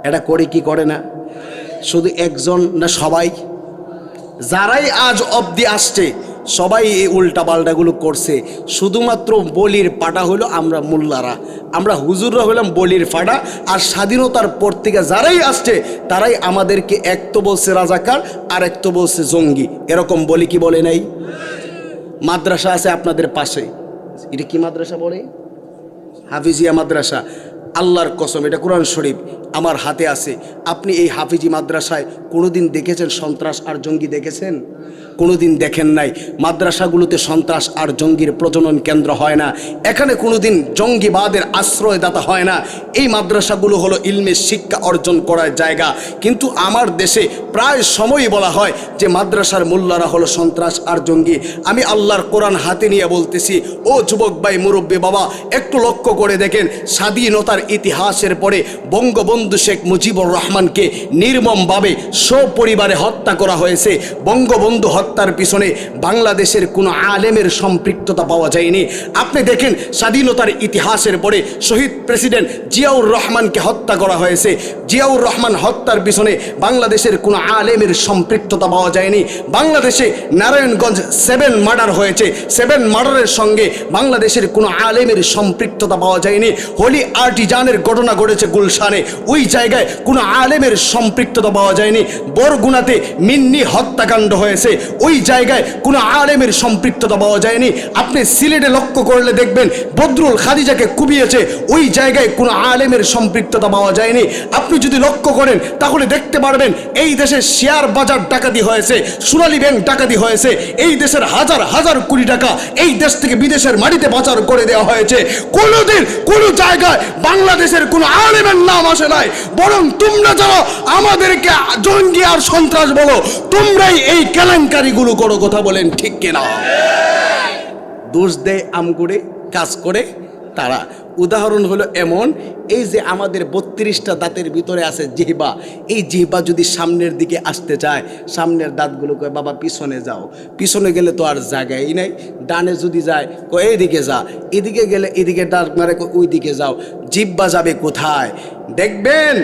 এটা করে কি করে না? শুধু একজন না সবাই? যারাই আজ অবধি আসছে সবাই এই উল্টা পাল্টাগুলো করছে। শুধুমাত্র বলির পাটা হলো আমরা মোল্লারা, আমরা হুজুররা হলাম বলির ফাটা। আর স্বাধীনতার পর থেকে যারাই আসছে তারাই আমাদেরকে এক তো বলছে রাজাকার, আর এক তো বলছে জঙ্গি। এরকম বলি কি বলে নাই? মাদ্রাসা আছে আপনাদের পাশে, এটা কি মাদ্রাসা বলে? হাফিজিয়া মাদ্রাসা। আল্লাহর কসম, এটা কোরআন শরীফ আমার হাতে আছে। আপনি এই হাফিজি মাদ্রাসায় কোনোদিন দেখেছেন সন্ত্রাস আর জঙ্গি দেখেছেন? কোনোদিন দেখেন নাই। মাদ্রাসাগুলোতে সন্ত্রাস আর জঙ্গির প্রজনন কেন্দ্র হয় না, এখানে কোনোদিন জঙ্গিবাদের আশ্রয়দাতা হয় না। এই মাদ্রাসাগুলো হলো ইলমে শিক্ষা অর্জন করার জায়গা। কিন্তু আমার দেশে প্রায় সময়ই বলা হয় যে মাদ্রাসার মোল্লারা হলো সন্ত্রাস আর জঙ্গি। আমি আল্লাহর কোরআন হাতে নিয়ে বলতেছি, ও যুবক ভাই, মুরব্বী বাবা, একটু লক্ষ্য করে দেখেন, স্বাধীনতার ইতিহাসের পরে বঙ্গবন্ধু শেখ মুজিবুর রহমানকে নির্মমভাবে সপরিবারে হত্যা করা হয়েছে। বঙ্গবন্ধু হত্যার পিছনে বাংলাদেশের কোনো আলেমের সম্পৃক্ততা পাওয়া যায়নি। আপনি দেখেন, স্বাধীনতার ইতিহাসের পরে শহীদ প্রেসিডেন্ট জিয়াউর রহমানকে হত্যা করা হয়েছে। জিয়াউর রহমান হত্যার পিছনে বাংলাদেশের কোনো আলেমের সম্পৃক্ততা পাওয়া যায়নি। বাংলাদেশে নারায়ণগঞ্জ 7 মার্ডার হয়েছে, 7 মার্ডারের সঙ্গে বাংলাদেশের কোনো আলেমের সম্পৃক্ততা পাওয়া যায়নি। হোলি আর্টিজানের ঘটনা ঘটেছে গুলশানে, ওই জায়গায় কোনো আলেমের সম্পৃক্ততা পাওয়া যায়নি। বরগুনাতে মিন্নি হত্যাকাণ্ড হয়েছে, ওই জায়গায় কোনো আলেমের সম্পৃক্ততা পাওয়া যায়নি। আপনি সিলেটে লক্ষ্য করলে দেখবেন বদরুল খাদিজাকে কুপিয়েছে, ওই জায়গায় কোনো আলেমের সম্পৃক্ততা পাওয়া যায়নি। আপনি যদি লক্ষ্য করেন তাহলে দেখতে পারবেন এই দেশে শেয়ার বাজার ডাকাতি হয়েছে, সোনালী ব্যাংক ডাকাতি হয়েছে, এই দেশের হাজার হাজার কোটি টাকা এই দেশ থেকে বিদেশের মাটিতে পাচার করে দেওয়া হয়েছে। কোনোদিন কোনো জায়গায় বাংলাদেশের কোনো আলেমের নাম আসে নাই, বরং তোমরা যারা আমাদেরকে জঙ্গি আর সন্ত্রাস বলো, তোমরাই এই কেলেঙ্কারিগুলো করো। কথা বলেন ঠিক কিনা? দোষ দেয় আমগুড়ে, কাজ করে তারা। উদাহরণ হলো এমন, এই যে আমাদের 32টা দাঁতের ভিতরে আছে জিহ্বা, এই জিহ্বা যদি সামনের দিকে আসতে চায়, সামনের দাঁতগুলো কয় বাবা পিছনে যাও, পিছনে গেলে তো আর জায়গায় নাই। ডানে যদি যায় কয় এইদিকে যা, এদিকে গেলে এদিকে ডাক মারে ওই দিকে যাও। জিহ্বা যাবে কোথায়? দেখবেন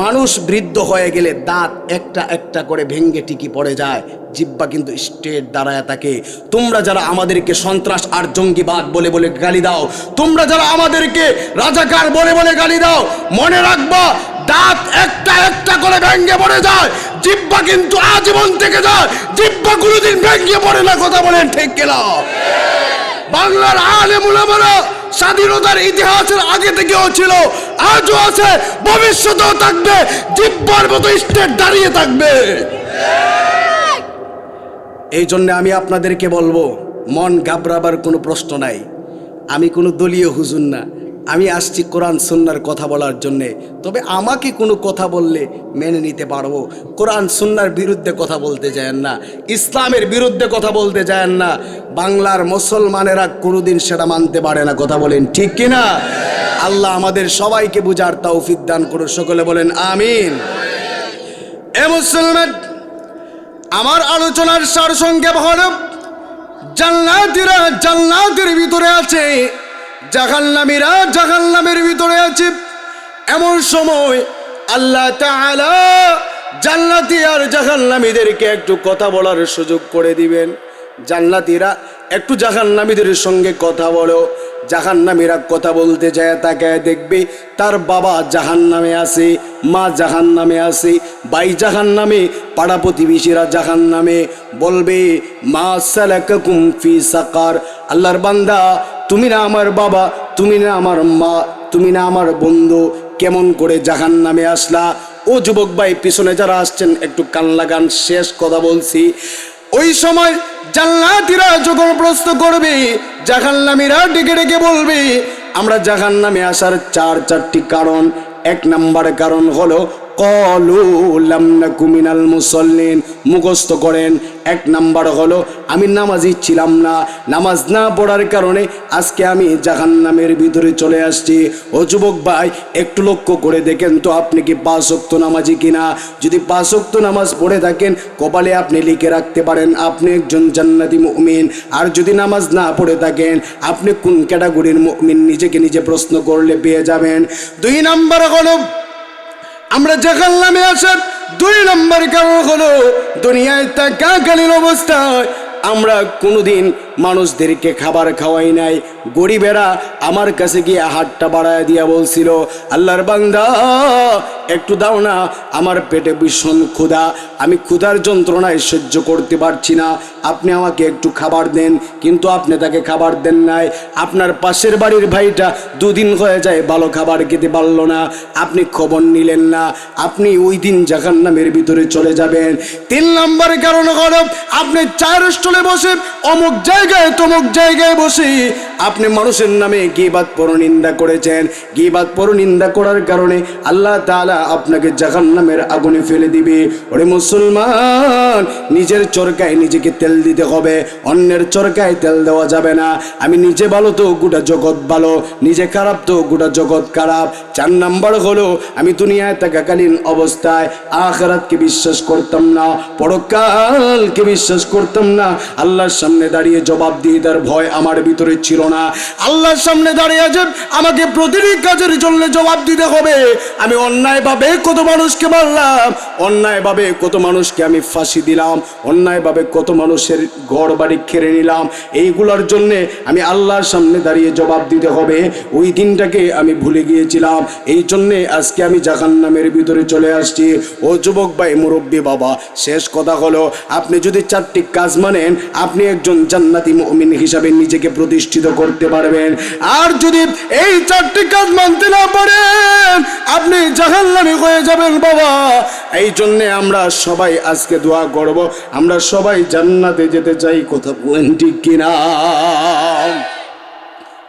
মানুষ বৃদ্ধ হয়ে গেলে দাঁত একটা একটা করে ভেঙ্গে টিকি পড়ে যায়, জিহ্বা কিন্তু স্ট্রেট দাঁড়ায় থাকে। তোমরা যারা আমাদেরকে সন্ত্রাস আর জঙ্গিবাদ বলে বলে গালি দাও, তোমরা যারা আমাদেরকে রাজাকার বলে বলে গালি দাও, মনে রাখবা দাঁত একটা একটা করে ভেঙ্গে পড়ে যায়, জিহ্বা কিন্তু আজীবন থেকে যায়, জিহ্বা কোনোদিন ভেঙ্গে পড়ে না। কথা বলেন ঠিক কিনা? বাংলার আলেম উলামারা স্বাধীনতার ইতিহাসের আগে থেকেও ছিল, আজও আছে, ভবিষ্যতেও থাকবে, জিহ্বার মতো স্টেট দাঁড়িয়ে থাকবে। এই জন্য আমি আপনাদেরকে বলবো, মন ঘাবড়াবার কোনো প্রশ্ন নাই। আমি কোনো দলীয় হুজুর না, আমি আসছি কোরআন সুন্নাহর কথা বলার জন্যে। তবে আমাকে কোনো কথা বললে মেনে নিতে পারবো। কোরআন সুন্নাহর বিরুদ্ধে কথা বলতে যায়েন না, ইসলামের বিরুদ্ধে কথা বলতে যায়েন না। বাংলার মুসলমানেরা কোনোদিন সেটা মানতে পারে না। কথা বলেন ঠিক কিনা? আল্লাহ আমাদের সবাইকে বুঝার তৌফিক দান করুন। সকলে বলেন আমিন। এ মুসলমান, আমার আলোচনার সারসংক্ষেপ হলো, জান্নাতীরা জান্নাতের ভিতরে আছে, জাহান্নামীরা জাহান্নামের ভিতরে আছে। এমন সময় আল্লাহ তাআলা জান্নাতি আর জাহান্নামীদেরকে একটু কথা বলার সুযোগ করে দিবেন। জান্নাতীরা একটু জাহান্নামীদের সঙ্গে কথা বলো। জাহান্নামীরা কথা বলতে যায়, তাকায় দেখবে তার বাবা জাহান্নামে আছে, মা জাহান্নামে আছে, ভাই জাহান্নামে, পাড়া প্রতিবেশীরা জাহান্নামে। বলবে মা সালাকাকুম ফি সাকার, আল্লাহর বান্দা তুমি না আমার বাবা, তুমি না আমার মা, তুমি না আমার বন্ধু, কেমন করে জাহান্নামে আসলা? ও যুবক ভাই, পিছনে যারা আসছেন একটু কান লাগান, শেষ কথা বলছি। ওই সময় জান্নাতীরা যখন প্রশ্ন করবে, জাহান্নামীরা ডেকে ডেকে বলবে আমরা জাহান্নামে আসার চারটি কারণ। এক নাম্বার কারণ হলো ক্বালু লাম নাকু মিনাল মুসাল্লিন। মুখস্থ করেন, এক নাম্বার হলো আমি নামাজি ছিলাম না, নামাজ না পড়ার কারণে আজকে আমি জাহান্নামের ভিতরে চলে আসছি। ও যুবক ভাই, একটু লক্ষ্য করে দেখেন তো আপনি কি 5 ওয়াক্ত নামাজি কিনা। যদি 5 ওয়াক্ত নামাজ পড়ে থাকেন, কপালে আপনি লিখে রাখতে পারেন আপনি একজন জান্নাতি মুমিন। আর যদি নামাজ না পড়ে থাকেন, আপনি কোন ক্যাটাগরির মুমিন নিজেকে নিজে প্রশ্ন করলে পেয়ে যাবেন। 2 নাম্বার হলো আমরা জাহান্নামে আসার 2 নম্বর কারণ হলো দুনিয়ায় থাকাকালীন অবস্থায় আমরা কোনোদিন মানুষদেরকে খাবার খাওয়াই নাই। গরিবেরা আমার কাছে গিয়ে হাতটা বাড়ায় দিয়া বলছিল, আল্লাহর বান্দা একটু দাও না, আমার পেটে ভীষণ ক্ষুধা, আমি ক্ষুধার যন্ত্রণায় সহ্য করতে পারছি না, আপনি আমাকে একটু খাবার দেন। কিন্তু আপনি তাকে খাবার দেন নাই। আপনার পাশের বাড়ির ভাইটা 2 দিন হয়ে যায় ভালো খাবার খেতে পারলো না, আপনি খবর নিলেন না, আপনি ওই দিন জাহান্নামের ভিতরে চলে যাবেন। 3 নম্বর কারণ হলো আপনি 4 স্টলে বসে অমুক জায়গায় তমুক জায়গায় বসে আপনি মানুষের নামে গীবাত পরনিন্দা করেছেন। গীবাত পরনিন্দা করার কারণে আল্লাহ তাআলা আপনাকে জাহান্নামের আগুনে ফেলে দিবে। ওরে মুসলমান, নিজের চরকায় নিজেকে তেল দিতে হবে, অন্যের চরকায় তেল দেওয়া যাবে না। আমি নিজে ভালো তো গোটা জগৎ ভালো, নিজে খারাপ তো গোটা জগৎ খারাপ। 4 নাম্বার হলো আমি দুনিয়ায় থাকাকালীন অবস্থায় আখিরাতকে বিশ্বাস করতাম না, পরকালকে বিশ্বাস করতাম না। আল্লাহর সামনে দাঁড়িয়ে জবাবদিহিতার ভয় আমার ভিতরে ছিল না। আল্লাহর সামনে দাঁড়িয়ে আছে, আমাকে প্রতিটি কাজের জন্য জবাব দিতে হবে। আমি অন্যায়ভাবে কত মানুষকে মারলাম, অন্যায়ভাবে কত মানুষকে আমি ফাঁসি দিলাম, অন্যায়ভাবে কত মানুষের ঘর বাড়ি কেড়ে নিলাম। এইগুলোর জন্য আমি আল্লাহর সামনে দাঁড়িয়ে জবাব দিতে হবে। ওই দিনটাকে আমি ভুলে গিয়েছিলাম, এই জন্যে আজকে আমি জাহান্নামের ভিতরে চলে আসছি। ও যুবক ভাই, মুরব্বী বাবা, শেষ কথা হলো আপনি যদি 4টি কাজ মানেন, আপনি একজন জান্নাতি মুমিন হিসাবে নিজেকে প্রতিষ্ঠিত করতে পারবেন। আর যদি এই 4টি কাজ মানতে না পারেন, আপনি জাহান্নামী হয়ে যাবেন বাবা। এই জন্যে আমরা সবাই আজকে দোয়া করব, আমরা সবাই জান্নাতে যেতে চাই। কথা বলেন ঠিক কিনা?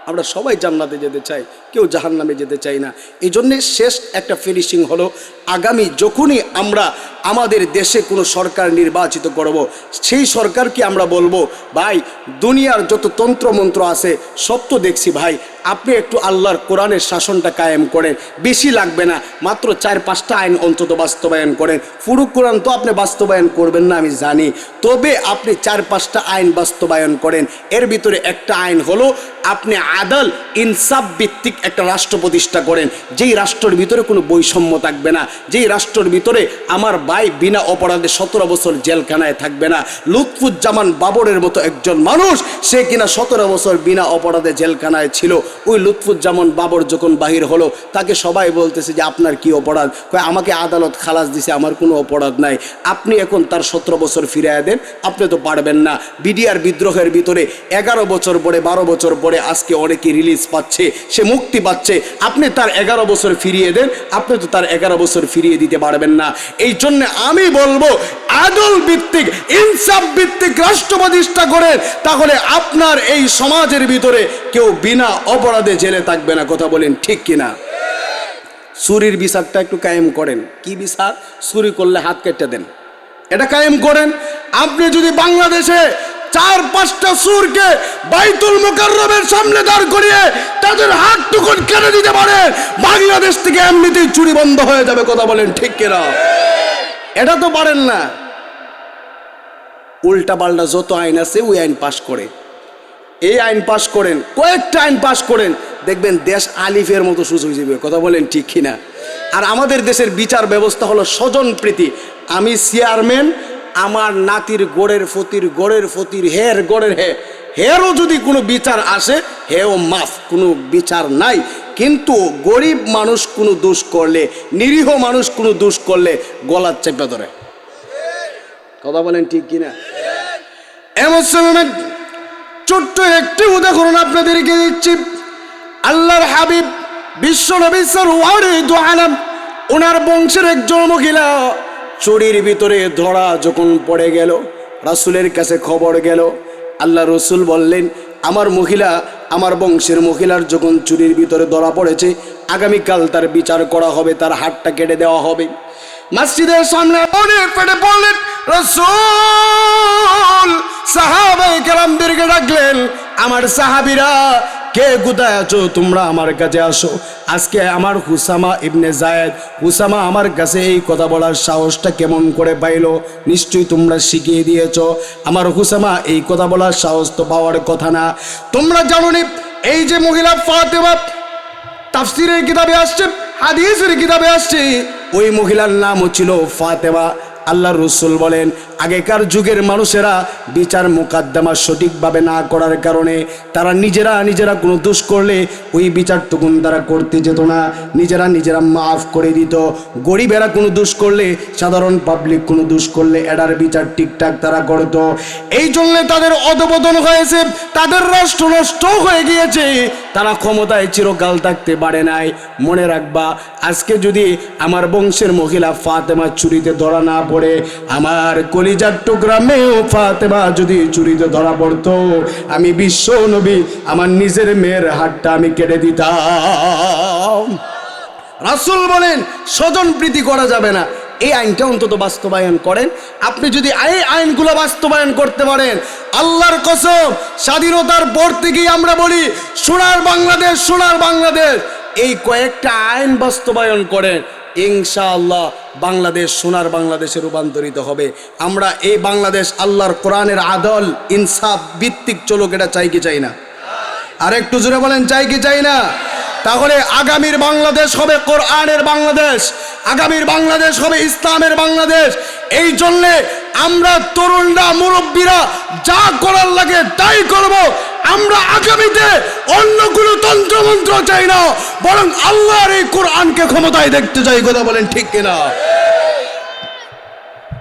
আমরা সবাই জান্নাতে যেতে চাই, কেউ জাহান্নামে যেতে চাই না। এই জন্যে শেষ একটা ফিনিশিং হলো, আগামী যখনই আমরা আমাদের দেশে কোনো সরকার নির্বাচিত করব, সেই সরকারকে আমরা বলবো, ভাই দুনিয়ার যত তন্ত্রমন্ত্র আছে সব তো দেখছি, ভাই আপনি একটু আল্লাহর কোরআনের শাসনটা কায়েম করেন, বেশি লাগবে না, মাত্র 4-5টা আইন অন্তত বাস্তবায়ন করেন। পুরো কোরআন তো আপনি বাস্তবায়ন করবেন না আমি জানি, তবে আপনি 4-5টা আইন বাস্তবায়ন করেন। এর ভিতরে একটা আইন হলো আপনি আদাল ইনসাফ ভিত্তিক একটা রাষ্ট্র প্রতিষ্ঠা করেন, যেই রাষ্ট্রের ভিতরে কোনো বৈষম্য থাকবে না, যেই রাষ্ট্রের ভিতরে আমার ভাই বিনা অপরাধে 17 বছর জেলখানায় থাকবে না। লুৎফুজ্জামান বাবরের মতো একজন মানুষ, সে কিনা 17 বছর বিনা অপরাধে জেলখানায় ছিল, ওই লুৎফুজ্জামান বাবর যখন বাহির হলো, তাকে সবাই বলতেছে যে আপনার কি অপরাধ? কয় আমাকে আদালত খালাস দিছে, আমার কোনো অপরাধ নাই, আপনি এখন তার 17 বছর ফিরিয়ে দেন। আপনি তো পারবেন না। বিডিআর বিদ্রোহের ভিতরে 11 বছর পরে 12 বছর পরে আজকে অনেকে রিলিজ পাচ্ছে, সে মুক্তি পাচ্ছে, আপনি তার 11 বছর ফিরিয়ে দেন, আপনি তো তার 11 বছর ফিরিয়ে দিতে পারবেন না। এই জন্য আমি বলবো আদল ভিত্তিক, ইনসাফ ভিত্তিক রাষ্ট্র প্রতিষ্ঠা করেন, তাহলে আপনার এই সমাজের ভিতরে কেউ বিনা অপরাধে জেলে থাকবে না। কথা বলেন ঠিক কিনা? চুরির বিচারটা একটু কায়েম করেন। কি বিচার? চুরি করলে হাত কেটে দেন, এটা কায়েম করেন। আপনি যদি বাংলাদেশে 4-5টা চোরকে বাইতুল মুকাররমের সামনে দাঁড় করিয়ে তাদের হাত টুকুন কেটে দিতে পারেন, বাংলাদেশ থেকে এমনিতেই চুরি বন্ধ হয়ে যাবে। কথা বলেন ঠিক কিনা? এটা তো পারেন না। উল্টা পাল্টা যত আইন আছে ওই আইন পাশ করে, এই আইন পাশ করেন, কয়েকটা আইন পাশ করেন, দেখবেন দেশ আলিফের মতো সুযোগ হয়ে যাবে। কথা বলেন ঠিক কিনা? আর আমাদের দেশের বিচার ব্যবস্থা হলো স্বজনপ্রীতি। আমি চেয়ারম্যান, আমার নাতির গোড়ের ফতির হের গোড়ের হেরও যদি কোনো বিচার আসে, হেও মাফ, কোনো বিচার নাই। কিন্তু গরিব মানুষ কোনো দোষ করলে, নিরীহ মানুষ কোনো দোষ করলে গলা চেপে ধরে। কথা বলেন ঠিক কিনা? এমন ছোট্ট একটি উদাহরণ আপনাদেরকে দিচ্ছি। আল্লাহর হাবিব বিশ্ব নবী সাল্লাল্লাহু আলাইহি ওনার বংশের একজন মহিলা চুরির ভিতরে ধরা যখন পড়ে গেল, রাসূলের কাছে খবর গেল। আল্লাহ রসুল বললেন, আমার মহিলা, আমার বংশের মহিলার যখন চুরির ভিতরে ধরা পড়েছে, আগামীকাল তার বিচার করা হবে, তার হাতটা কেটে দেওয়া হবে। মসজিদের সামনে অনেক পেটে পড়লেন রাসূল, সাহাবায়ে কেরামদেরকে ডাকলেন, আমার সাহাবীরা কে কোথায় আছো? তোমরা আমার কাছে আসো। আজকে আমার হুসামা ইবনে যায়েদ, হুসামা আমার কাছে এই কথা বলার সাহসটা কেমন করে পাইলো? নিশ্চয়ই তোমরা শিখিয়ে দিয়েছো। আমার হুসামা এই কথা বলার সাহস তো পাওয়ার কথা না। তোমরা জানো নি এই যে মহিলা ফাতেমা, তাফসীরের কিতাবে আসছে, হাদিসের কিতাবে আসছে, ওই মহিলার নামও ছিল ফাতেমা। আল্লাহ রসুল বলেন, আগেকার যুগের মানুষেরা বিচার মোকদ্দমা সঠিকভাবে না করার কারণে তারা নিজেরা কোনো দোষ করলে ওই বিচারটুকুন তারা করতে যেত না, নিজেরা মাফ করে দিত। গরিবেরা কোনো দোষ করলে, সাধারণ পাবলিক কোনো দোষ করলে এটার বিচার ঠিকঠাক তারা করত। এই জন্য তাদের অধপতন হয়েছে, তাদের রাষ্ট্র নষ্ট হয়ে গিয়েছে, তারা ক্ষমতায় চিরকাল থাকতে পারে নাই। মনে রাখবা, আজকে যদি আমার বংশের মহিলা ফাতেমা চুরিতে ধরা না পড়ে, আমার কলিজার টুকরা মেয়েও ফাতেমা যদি চুরিতে ধরা পড়তো, আমি বিশ্ব নবী আমার নিজের মেয়ের হাতটা আমি কেটে দিতাম। রাসূল বলেন স্বজন প্রীতি করা যাবে না। এই আইনটা অন্তত বাস্তবায়ন করেন। আপনি যদি এই আইনগুলো বাস্তবায়ন করতে পারেন, আল্লাহর কসম, স্বাধীনতার পর থেকেই আমরা বলি সোনার বাংলাদেশ, সোনার বাংলাদেশ। এই কয়েকটা আইন বাস্তবায়ন করেন, ইনশাআল্লাহ বাংলাদেশ সোনার বাংলাদেশে রূপান্তরিত হবে। আমরা এই বাংলাদেশ আল্লাহর কোরআনের আদল ইনসাফ ভিত্তিক চলুক, এটা চাই কি চাই না? আর একটু জোরে বলেন, চাই কি চাই না? তাহলে আগামীর বাংলাদেশ হবে কোরআনের বাংলাদেশ, আগামীর বাংলাদেশ হবে ইসলামের বাংলাদেশ। এই জন্যে আমরা তরুণরা, মুরব্বীরা যা করার লাগে তাই করব। আমরা আগামীতে অন্য কোনো তন্ত্রমন্ত্র চাই না, বরং আল্লাহর এই কোরআনকে ক্ষমতায় দেখতে চাই। কথা বলেন ঠিক কিনা?